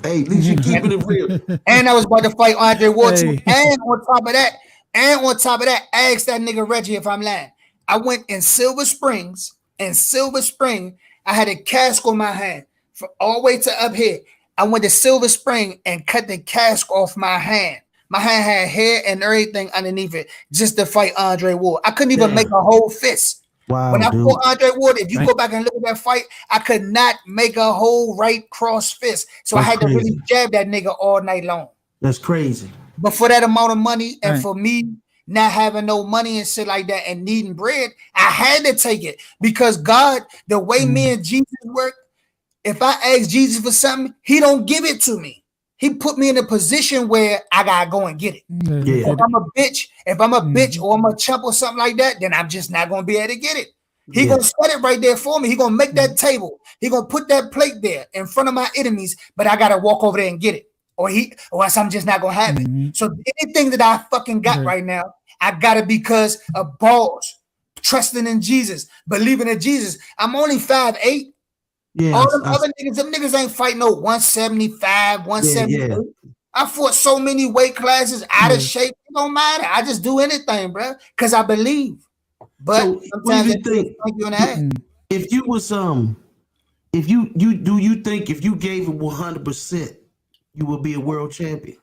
Hey, at least you keeping it real. And I was about to fight Andre Ward too. And on top of that, I asked that nigga Reggie if I'm lying. I went in Silver Springs. In Silver Spring, I had a cask on my hand from all the way to up here. I went to Silver Spring and cut the cask off my hand. My hand had hair and everything underneath it just to fight Andre Ward. I couldn't even make a whole fist. Wow, when I fought Andre Ward, if you go back and look at that fight, I could not make a whole right cross fist. So I had to really jab that nigga all night long. That's crazy. But for that amount of money, and for me not having no money and shit like that and needing bread, I had to take it. Because God, the way me and Jesus work, if I ask Jesus for something, he don't give it to me. He put me in a position where I gotta go and get it. Yeah. If I'm a bitch or I'm a chump or something like that, then I'm just not gonna be able to get it. He gonna set it right there for me. He gonna make that table. He gonna put that plate there in front of my enemies, but I gotta walk over there and get it. Or else I'm just not gonna have it. So anything that I fucking got right now, I got it because of balls, trusting in Jesus, believing in Jesus. I'm only 5'8". Yeah, all them other niggas, them niggas ain't fighting no 175, 178. Yeah. I fought so many weight classes out of shape. It don't matter. I just do anything, bro, because I believe. But so sometimes you think if you was if you think if you gave it 100%, you would be a world champion?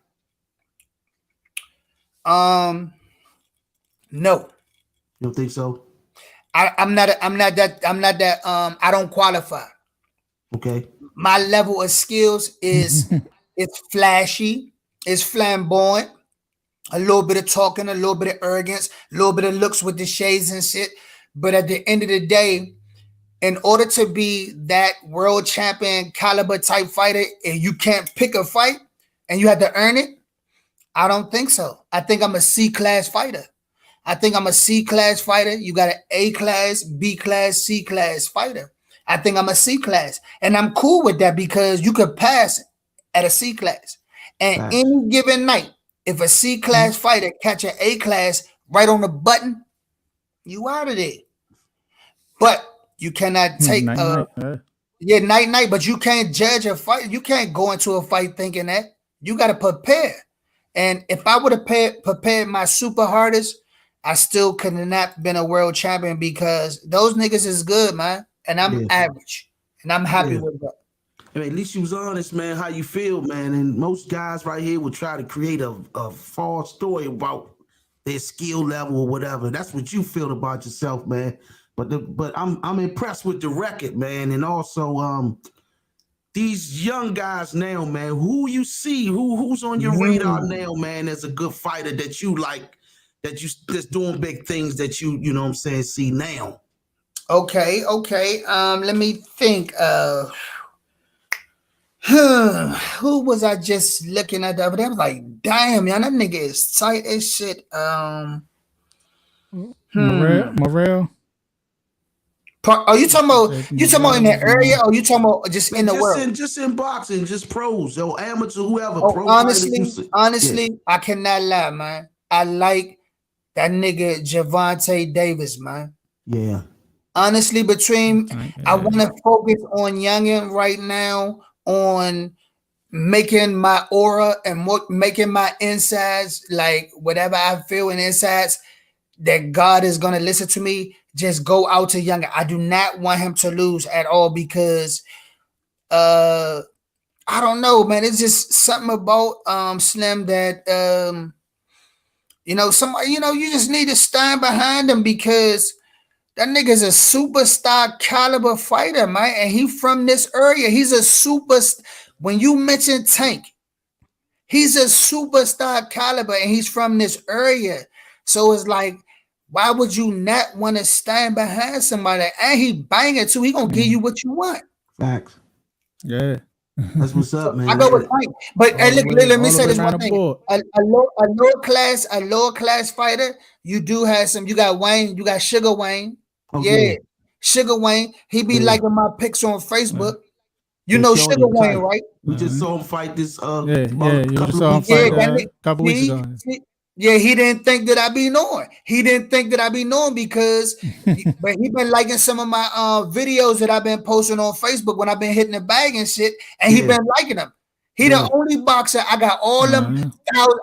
No. You don't think so? I'm not that I don't qualify. Okay. My level of skills is it's flashy, it's flamboyant, a little bit of talking, a little bit of arrogance, a little bit of looks with the shades and shit. But at the end of the day, in order to be that world champion caliber type fighter, and you can't pick a fight and you have to earn it, I don't think so. I think I'm a C-class fighter. I think I'm a C-class fighter. You got an A-class, B-class, C-class fighter. I think I'm a C-class. And I'm cool with that because you could pass at a C-class. And any given night, if a C-class fighter catch an A-class right on the button, you out of there. But you cannot take night, but you can't judge a fight. You can't go into a fight thinking that. You got to prepare. And if I would have prepared my super hardest, I still could have not been a world champion because those niggas is good, man. And I'm average. And I'm happy with that. I mean, at least you was honest, man, how you feel, man. And most guys right here would try to create a false story about their skill level or whatever. That's what you feel about yourself, man. But I'm impressed with the record, man, and also these young guys now, man. Who you see, who's on your radar now, man, as a good fighter that you like, that's doing big things that you know what I'm saying, see now. Okay. Let me think. Who was I just looking at the other day? I was like, damn, man, that nigga is tight as shit. Morel. Are you talking about in the area, or you talking about just in the world? Just in boxing, just pros or amateur, whoever. Oh, honestly, I cannot lie, man. I like that nigga Javante Davis, man. Yeah. Honestly, I want to focus on youngin right now, on making my aura and making my insides, like whatever I feel in insides, that God is going to listen to me. Just go out to youngin. I do not want him to lose at all, because I don't know, man. It's just something about Slim that somebody, you just need to stand behind him, because that nigga's a superstar caliber fighter, man. And he from this area. He's a when you mention Tank, he's a superstar caliber, and he's from this area. So it's like, why would you not want to stand behind somebody? And he banging too. He gonna give you what you want. Facts. Yeah. That's what's up, man. I go with Tank. But hey, look, let me say this one thing. A lower class fighter, you do have some. You got Wayne, you got Sugar Wayne. Okay. Yeah, Sugar Wayne. He be liking my pics on Facebook. You know Sugar Wayne, right? We just saw him fight this you just saw him fight a couple weeks ago. Yeah, he didn't think that I be knowing. He didn't think that I be knowing because but he been liking some of my videos that I've been posting on Facebook when I've been hitting the bag and shit, and he been liking them. He the only boxer. I got all them.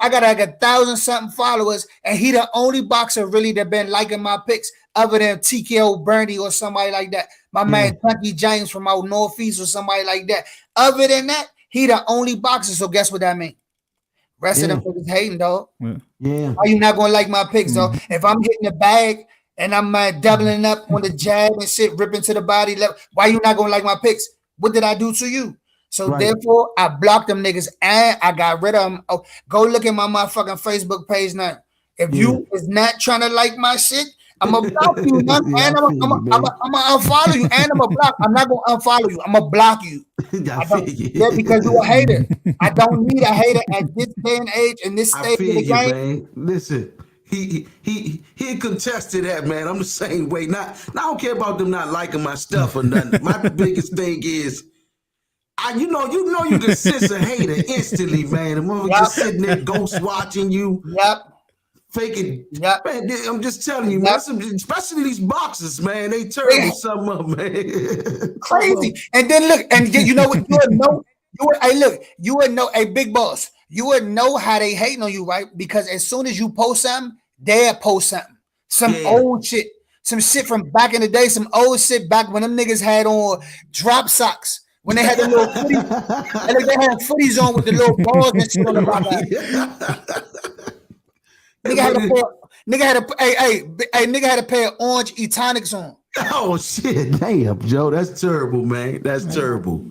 I got like 1,000 something followers, and he the only boxer really that been liking my pics, other than TKO Bernie or somebody like that. My man Tucky James from out northeast or somebody like that. Other than that, he the only boxer. So guess what that means? Rest of them niggas hating, dog. Yeah. Why you not gonna like my picks, dog? If I'm hitting the bag and I'm doubling up on the jab and shit, ripping to the body, why you not gonna like my picks? What did I do to you? So therefore, I blocked them niggas and I got rid of them. Oh, go look at my motherfucking Facebook page now. If you is not trying to like my shit, I'm gonna block you, man. And I'm gonna unfollow you, and I'm gonna block. I'm not gonna unfollow you. I'm gonna block you. Because you're a hater. I don't need a hater at this day and age in this stage of the game. Man. Listen, he contested that, man. I'm the same way. I don't care about them not liking my stuff or nothing. My biggest thing is, you know you can sense a hater instantly, man. The mother just sitting there ghost watching you. Faking. Man, I'm just telling you, man. Especially these boxers, man. They turn something up, man. Crazy. And then look, and you know what? You would know, hey, big boss, you would know how they hating on you, right? Because as soon as you post something, they'll post something. Some old shit. Some shit from back in the day, some old shit back when them niggas had on drop socks. When they had the little footies, and they had footies on with the little balls and shit on the bottom. Nigga had a pair of orange Etonics on. Oh shit, damn, Joe, that's terrible, man. That's terrible.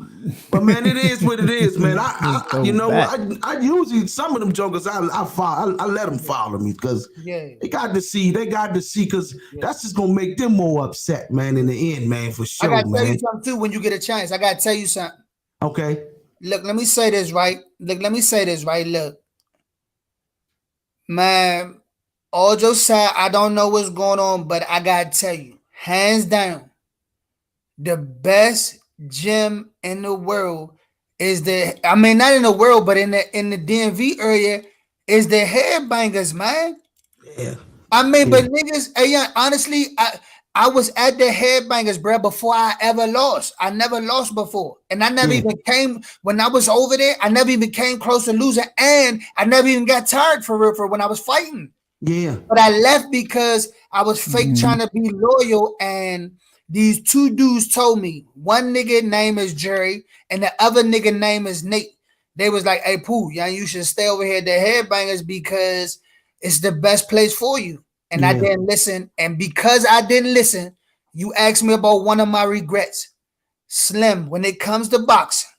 But man, it is what it is, man. I usually some of them jokers I let them follow me because they got to see because that's just gonna make them more upset, man. In the end, man, for sure. I gotta tell you something too when you get a chance. I gotta tell you something. Okay. Look, let me say this right. Look. Man, all jokes aside, I don't know what's going on, but I gotta tell you, hands down, the best gym in the world is not in the world, but in the DMV area is the Headbangers, man. Yeah. But niggas, honestly, I was at the Headbangers, bro, before I ever lost. I never lost before. And I never even came, when I was over there, I never even came close to losing. And I never even got tired for real for when I was fighting. Yeah. But I left because I was fake trying to be loyal. And these two dudes told me, one nigga name is Jerry and the other nigga name is Nate. They was like, hey, Pooh, you should stay over here at the Headbangers because it's the best place for you. And I didn't listen. And because I didn't listen, you asked me about one of my regrets. Slim, when it comes to boxing,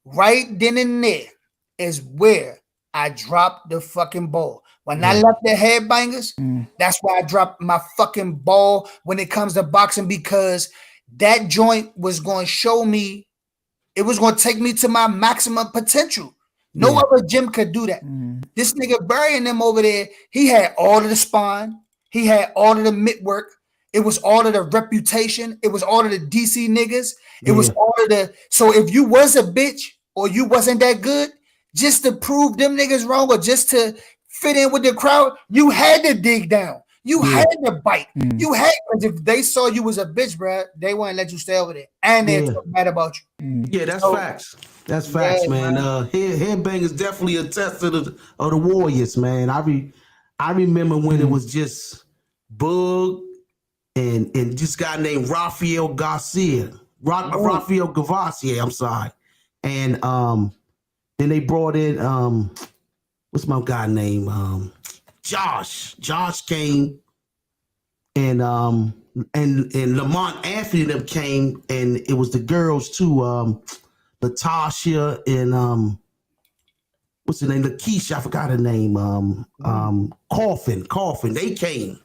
right then and there is where I dropped the fucking ball. When I left the Headbangers, that's where I dropped my fucking ball when it comes to boxing, because that joint was going to show me, it was going to take me to my maximum potential. No other gym could do that. This nigga burying them over there, he had all of the spine. He had all of the mid work. It was all of the reputation. It was all of the DC niggas. It was all of the, so if you was a bitch or you wasn't that good, just to prove them niggas wrong or just to fit in with the crowd, you had to dig down. You had to bite. You had, because if they saw you was a bitch, bro, they wouldn't let you stay over there. And they'd talk bad about you. Yeah, that's facts. That's facts, man. Headbangers definitely a test of the Warriors, man. I remember when it was just Bug and this guy named Rafael Garcia. Rafael Gavassier, I'm sorry. And then they brought in what's my guy name? Josh. Josh came, and Lamont Anthony them came, and it was the girls too. Latasha and what's her name? Lakeisha, I forgot her name. Coffin. They came.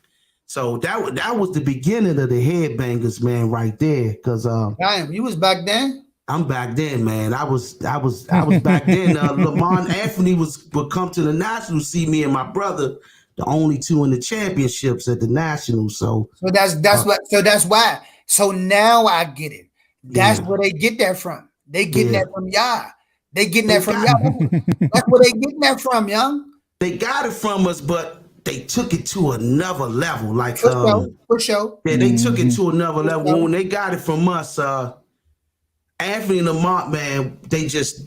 So that was the beginning of the Headbangers, man, right there. Cause damn, you was back then? I'm back then, man. I was back then. Lamont Anthony would come to the Nationals, see me and my brother, the only two in the championships at the Nationals. So that's why. So now I get it. That's where they get that from. They getting that from y'all. They getting that from y'all. That's where they getting that from, young. They got it from us, but they took it to another level. Like for sure. Yeah, they took it to another level. When they got it from us, Anthony and Lamont, man, they just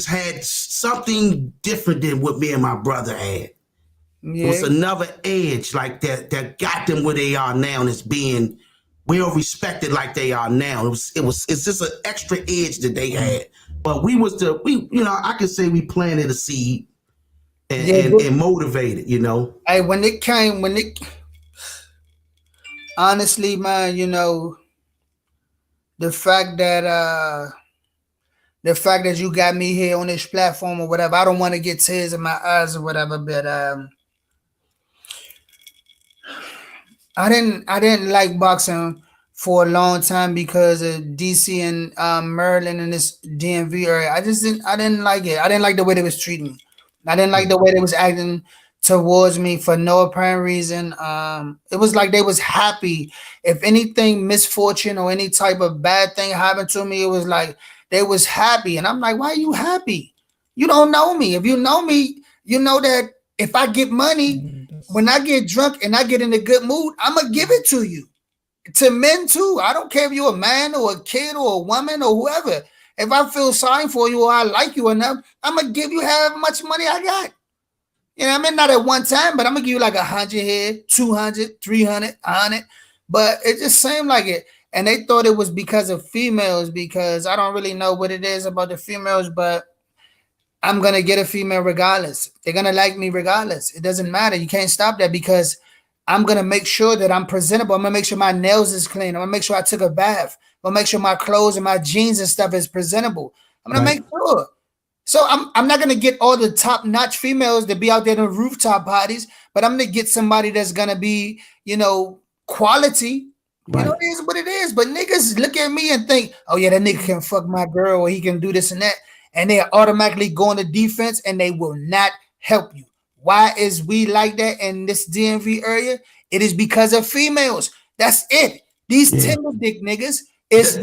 had something different than what me and my brother had. It was another edge like that got them where they are now, and it's being well respected like they are now. It's just an extra edge that they had. But I could say we planted a seed and motivated, you know. Hey, honestly, man, you know, the fact that you got me here on this platform or whatever, I don't want to get tears in my eyes or whatever, but I didn't like boxing for a long time because of DC and Maryland and this DMV area. I didn't like it. I didn't like the way they was treating me. I didn't like the way they was acting towards me for no apparent reason. It was like they was happy. If anything misfortune or any type of bad thing happened to me, it was like they was happy. And I'm like, why are you happy? You don't know me. If you know me, you know that if I get money, when I get drunk and I get in a good mood, I'm going to give it to you. To men too. I don't care if you're a man or a kid or a woman or whoever. If I feel sorry for you or I like you enough, I'm going to give you however much money I got. You know what I mean? Not at one time, but I'm going to give you like 100 here, 200, 300, 100. But it just seemed like it. And they thought it was because of females, because I don't really know what it is about the females, but I'm going to get a female regardless. They're going to like me regardless. It doesn't matter. You can't stop that because I'm going to make sure that I'm presentable. I'm going to make sure my nails is clean. I'm going to make sure I took a bath. I'm going to make sure my clothes and my jeans and stuff is presentable. I'm going to make sure. So I'm not going to get all the top-notch females to be out there in the rooftop parties, but I'm going to get somebody that's going to be, you know, quality. Right. You know, it is what it is. But niggas look at me and think, oh, yeah, that nigga can fuck my girl or he can do this and that. And they automatically go on the defense and they will not help you. Why is we like that in this DMV area? It is because of females. That's it. These tender dick niggas, that's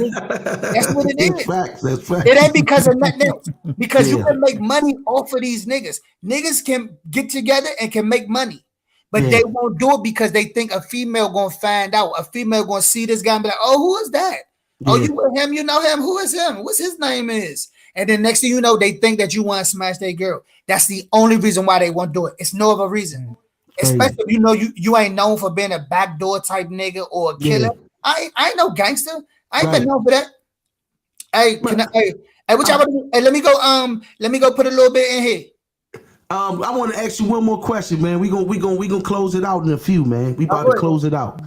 what it is. That's facts. It ain't because of nothing else. Because you can make money off of these niggas. Niggas can get together and can make money. But they won't do it because they think a female gonna find out. A female gonna see this guy and be like, oh, who is that? Oh, you with him? You know him? Who is him? What's his name is? And then next thing you know, they think that you want to smash their girl. That's the only reason why they won't do it. It's no other reason. Especially if you know you ain't known for being a backdoor type nigga or a killer. I ain't no gangster. I ain't been known for that. Hey, what y'all want to do? Hey, let me go put a little bit in here. I want to ask you one more question, man. We gonna close it out in a few, man. We about to close it out.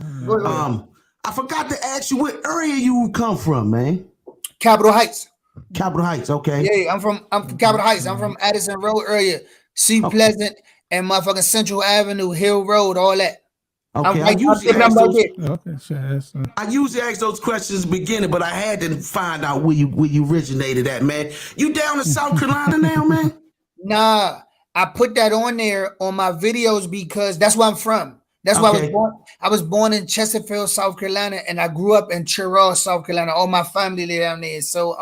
I forgot to ask you what area you come from, man. Capitol Heights. Capitol Heights, okay. Yeah, I'm from Capitol Heights. I'm from Addison Road area, Sea Pleasant, and motherfucking Central Avenue, Hill Road, all that. Okay, I usually ask those questions at the beginning, but I had to find out where you originated at, man. You down in South Carolina now, man? Nah, I put that on there on my videos because that's where I'm from. That's why I was born. I was born in Chesterfield, South Carolina, and I grew up in Cheraw, South Carolina. All my family live down there. So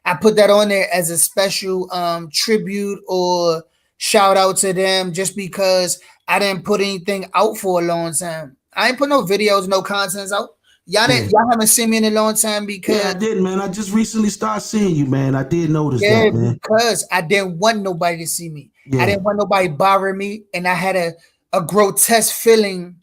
I put that on there as a special tribute or shout out to them just because I didn't put anything out for a long time. I ain't put no videos, no contents out. Y'all haven't seen me in a long time because I did, man. I just recently started seeing you, man. I did notice that, man. Because I didn't want nobody to see me. I didn't want nobody bothering me, and I had a grotesque feeling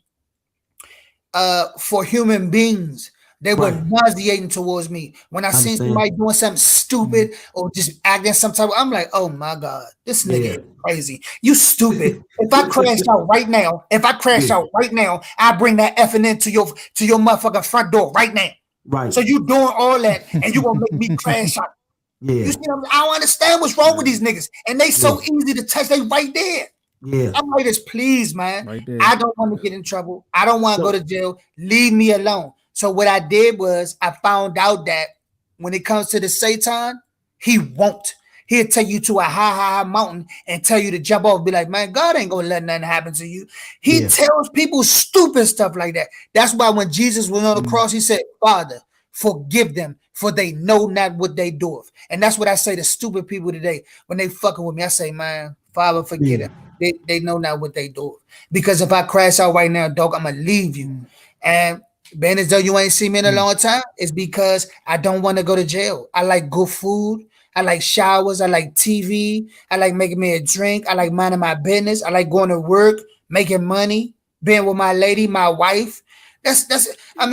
for human beings. They were nauseating towards me. When I seen somebody doing something stupid or just acting some type of, I'm like, oh my God, this nigga is crazy. You stupid. If I crash out right now, I bring that effing into your motherfucking front door right now. Right. So you doing all that and you gonna make me crash out. Yeah. You see what I don't understand what's wrong with these niggas. And they so easy to touch, they right there. Yeah. I'm like this, please, man. Right there. I don't want to get in trouble. I don't want to go to jail. Leave me alone. So what I did was I found out that when it comes to the Satan, he won't. He'll take you to a high mountain and tell you to jump off. Be like, man, God ain't gonna let nothing happen to you. He tells people stupid stuff like that. That's why when Jesus was on the cross, he said, Father, forgive them, for they know not what they do. And that's what I say to stupid people today. When they fucking with me, I say, man, Father, forgive them. They know not what they do. Because if I crash out right now, dog, I'm gonna leave you. And being as though you ain't seen me in a long time, it's because I don't want to go to jail. I like good food. I like showers. I like TV. I like making me a drink. I like minding my business. I like going to work, making money, being with my lady, my wife. That's all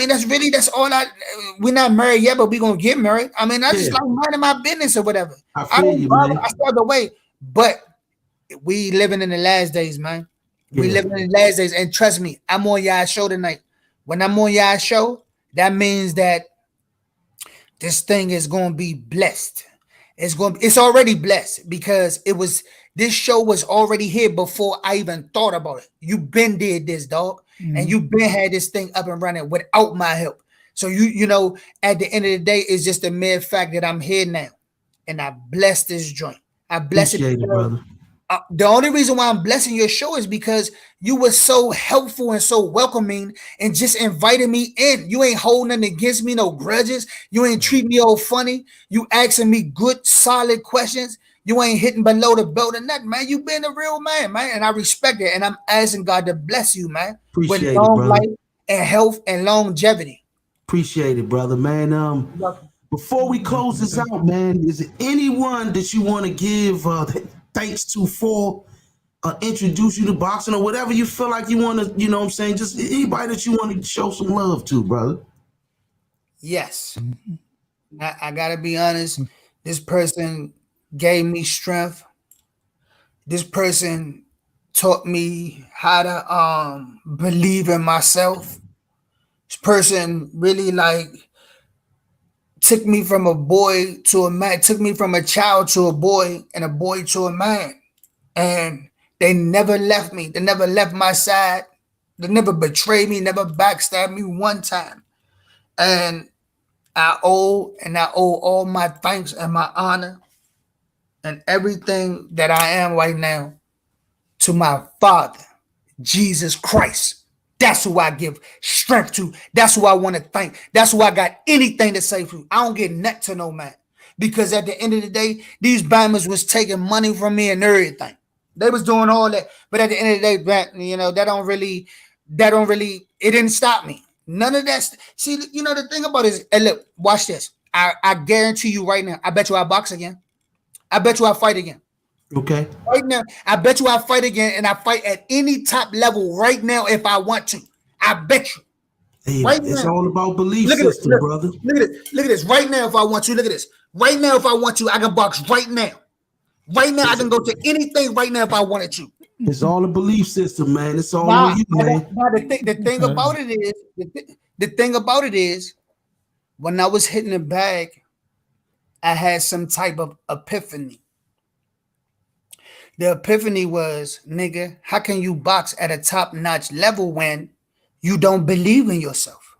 we're not married yet, but we're gonna get married. I mean, I just like minding my business or whatever. I don't bother. I start the way, but we living in the last days, man. We living in the last days, and trust me, I'm on y'all show tonight. When I'm on y'all show, that means that this thing is going to be blessed. It's already blessed because this show was already here before I even thought about it. You been did this, dog, and you been had this thing up and running without my help. So you know, at the end of the day, it's just a mere fact that I'm here now, and I bless this joint. I bless it, brother. The only reason why I'm blessing your show is because you were so helpful and so welcoming and just invited me in. You ain't holding nothing against me, no grudges. You ain't treat me all funny. You asking me good, solid questions. You ain't hitting below the belt or nothing, man. You been a real man, man. And I respect it. And I'm asking God to bless you, man. Appreciate with long it, life and health and longevity. Appreciate it, brother, man. Before we close this out, man, is there anyone that you want to give thanks to for introduce you to boxing or whatever you feel like you want to, you know what I'm saying? Just anybody that you want to show some love to, brother. Yes. I got to be honest. This person gave me strength. This person taught me how to believe in myself. This person really took me from a boy to a man, took me from a child to a boy and a boy to a man. And they never left me. They never left my side. They never betrayed me, never backstabbed me one time. And I owe all my thanks and my honor and everything that I am right now to my Father, Jesus Christ. That's who I give strength to. That's who I want to thank. That's who I got anything to say for. I don't get nothing to no man. Because at the end of the day, these bammers was taking money from me and everything. They was doing all that. But at the end of the day, you know, that don't really, it didn't stop me. None of that. See, you know, the thing about it is, hey, look, watch this. I guarantee you right now, I bet you I box again. I bet you I fight again. Okay. Right now, I bet you I fight again, and I fight at any top level right now if I want to. I bet you. Hey, right it's now, all about belief system, brother. Look at this. Look at this. Right now, if I want to, look at this. Right now, if I want to, I can box right now. Right now, I can go to anything right now if I wanted to. It's all a belief system, man. It's all on you, man. The thing about it is, the thing about it is, when I was hitting the bag, I had some type of epiphany. The epiphany was, nigga, how can you box at a top-notch level when you don't believe in yourself?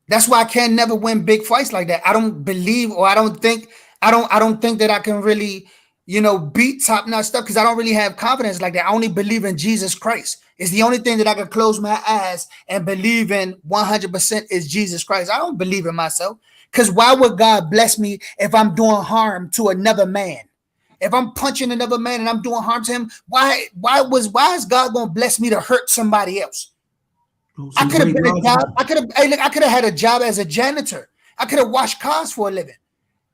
That's why I can never win big fights like that. I don't believe, or I don't think that I can really, beat top-notch stuff because I don't really have confidence like that. I only believe in Jesus Christ. It's the only thing that I can close my eyes and believe in 100% is Jesus Christ. I don't believe in myself because why would God bless me if I'm doing harm to another man? If I'm punching another man and I'm doing harm to him, why is God going to bless me to hurt somebody else? I could have been a job. I could have had a job as a janitor. I could have washed cars for a living.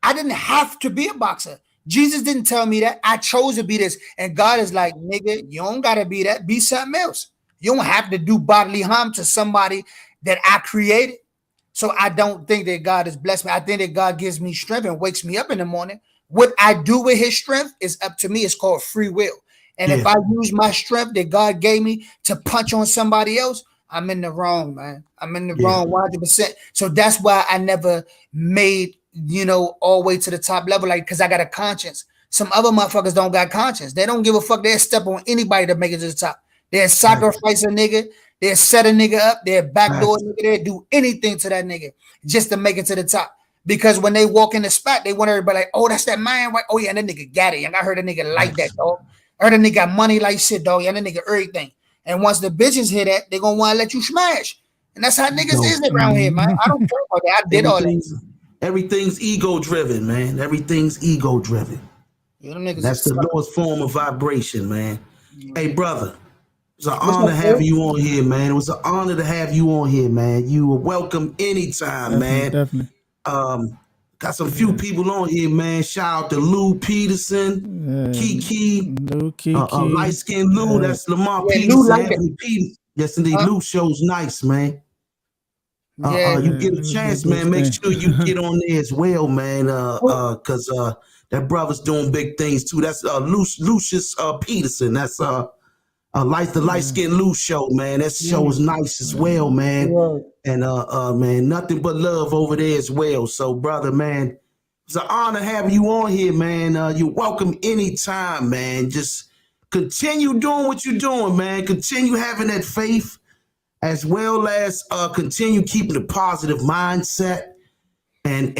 I didn't have to be a boxer. Jesus didn't tell me that. I chose to be this. And God is like, nigga, you don't got to be that. Be something else. You don't have to do bodily harm to somebody that I created. So I don't think that God has blessed me. I think that God gives me strength and wakes me up in the morning. What I do with his strength is up to me. It's called free will. And if I use my strength that God gave me to punch on somebody else, I'm in the wrong, man. I'm in the wrong 100%. So that's why I never made, all the way to the top level, like, because I got a conscience. Some other motherfuckers don't got conscience. They don't give a fuck. They'll step on anybody to make it to the top. They'll sacrifice a nigga. They'll set a nigga up. They'll backdoor a nigga. They'll do anything to that nigga just to make it to the top. Because when they walk in the spot, they want everybody like, oh, that's that man, right? Oh, yeah, and that nigga got it. I heard a nigga like that, dog. I heard a nigga got money like shit, dog. Yeah, that nigga everything. And once the bitches hear that, they gonna want to let you smash. And that's how niggas is around here, man. I don't care about that. I did all that. Everything's ego driven, man. Everything's ego driven. That's the lowest form of vibration, man. Hey, brother, it's an honor to have you on here, man. It was an honor to have you on here, man. You are welcome anytime, man. Definitely. Got some few people on here, man. Shout out to Lou Peterson, Kiki, light skinned Lou. That's Lamar Peterson. Yes, indeed. Lou shows nice, man. You get a chance, man. Make sure you get on there as well, man. Cause that brother's doing big things too. That's Lucius Peterson. That's the light skinned Lou show, man. That show is nice as well, man. And man, nothing but love over there as well. So, brother, man, it's an honor having you on here, man. You're welcome anytime, man. Just continue doing what you're doing, man. Continue having that faith, as well as continue keeping a positive mindset. And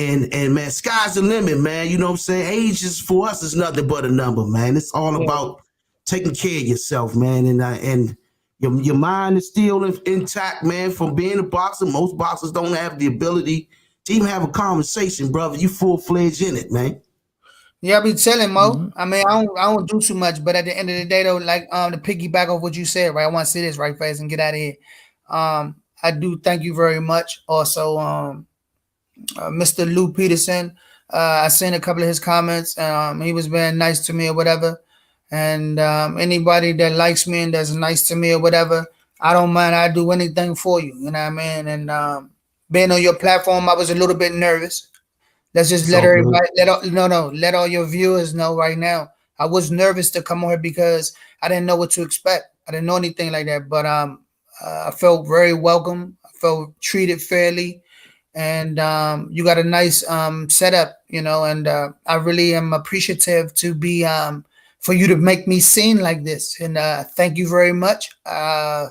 man, sky's the limit, man. You know what I'm saying? Age is for us is nothing but a number, man. It's all about taking care of yourself, man. And your mind is still intact, man, from being a boxer. Most boxers don't have the ability to even have a conversation, brother. You full-fledged in it, man. Yeah, I be telling Mo. I mean, I don't do too much, but at the end of the day, though, like to piggyback off what you said, right? I want to say this right fast and get out of here. I do thank you very much. Also, Mr. Lou Peterson. I seen a couple of his comments. He was very nice to me or whatever. And anybody that likes me and that's nice to me or whatever, I don't mind. I do anything for you. You know what I mean? And being on your platform, I was a little bit nervous. Let's just let everybody let all your viewers know right now. I was nervous to come on here because I didn't know what to expect. I didn't know anything like that. But I felt very welcome. I felt treated fairly. And you got a nice setup, and I really am appreciative to be for you to make me seen like this. And thank you very much. I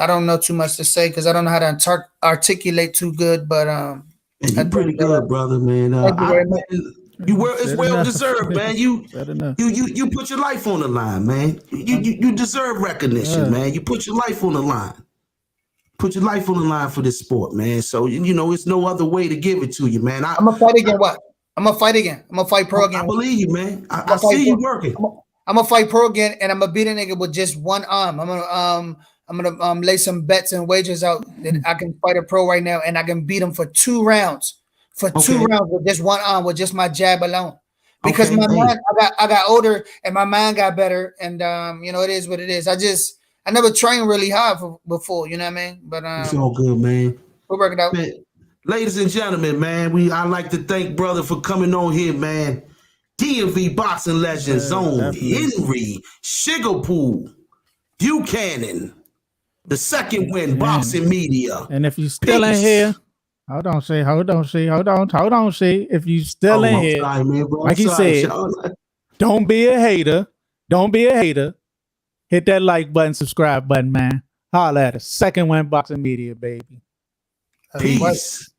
don't know too much to say because I don't know how to articulate too good, but you're pretty good, brother, man. It's well deserved, man. You put your life on the line, man. You deserve recognition, man. You put your life on the line. Put your life on the line for this sport, man. So it's no other way to give it to you, man. I'm gonna fight again. What? I'm gonna fight again. I'm gonna fight pro again. I believe you, man. I see you working. I'm gonna fight pro again, and I'm gonna beat a nigga with just one arm. I'm gonna lay some bets and wagers out that I can fight a pro right now, and I can beat him for 2 rounds. For 2 rounds with just one arm, with just my jab alone. Because my mind, I got older, and my mind got better, and it is what it is. I never trained really hard before, you know what I mean? But it's all good, man. We'll work it out. Man, ladies and gentlemen, man, I'd like to thank brother for coming on here, man. DMV Boxing Legend Zone, definitely. Henry, SugarPoo, Buchanan, the second win, Boxing Media. And if you still in here, hold on, see. If you still in here, sorry, man, bro. like he said, don't be a hater. Don't be a hater. Hit that like button, subscribe button, man. Holla at us. Second win, Boxing Media, baby. Peace.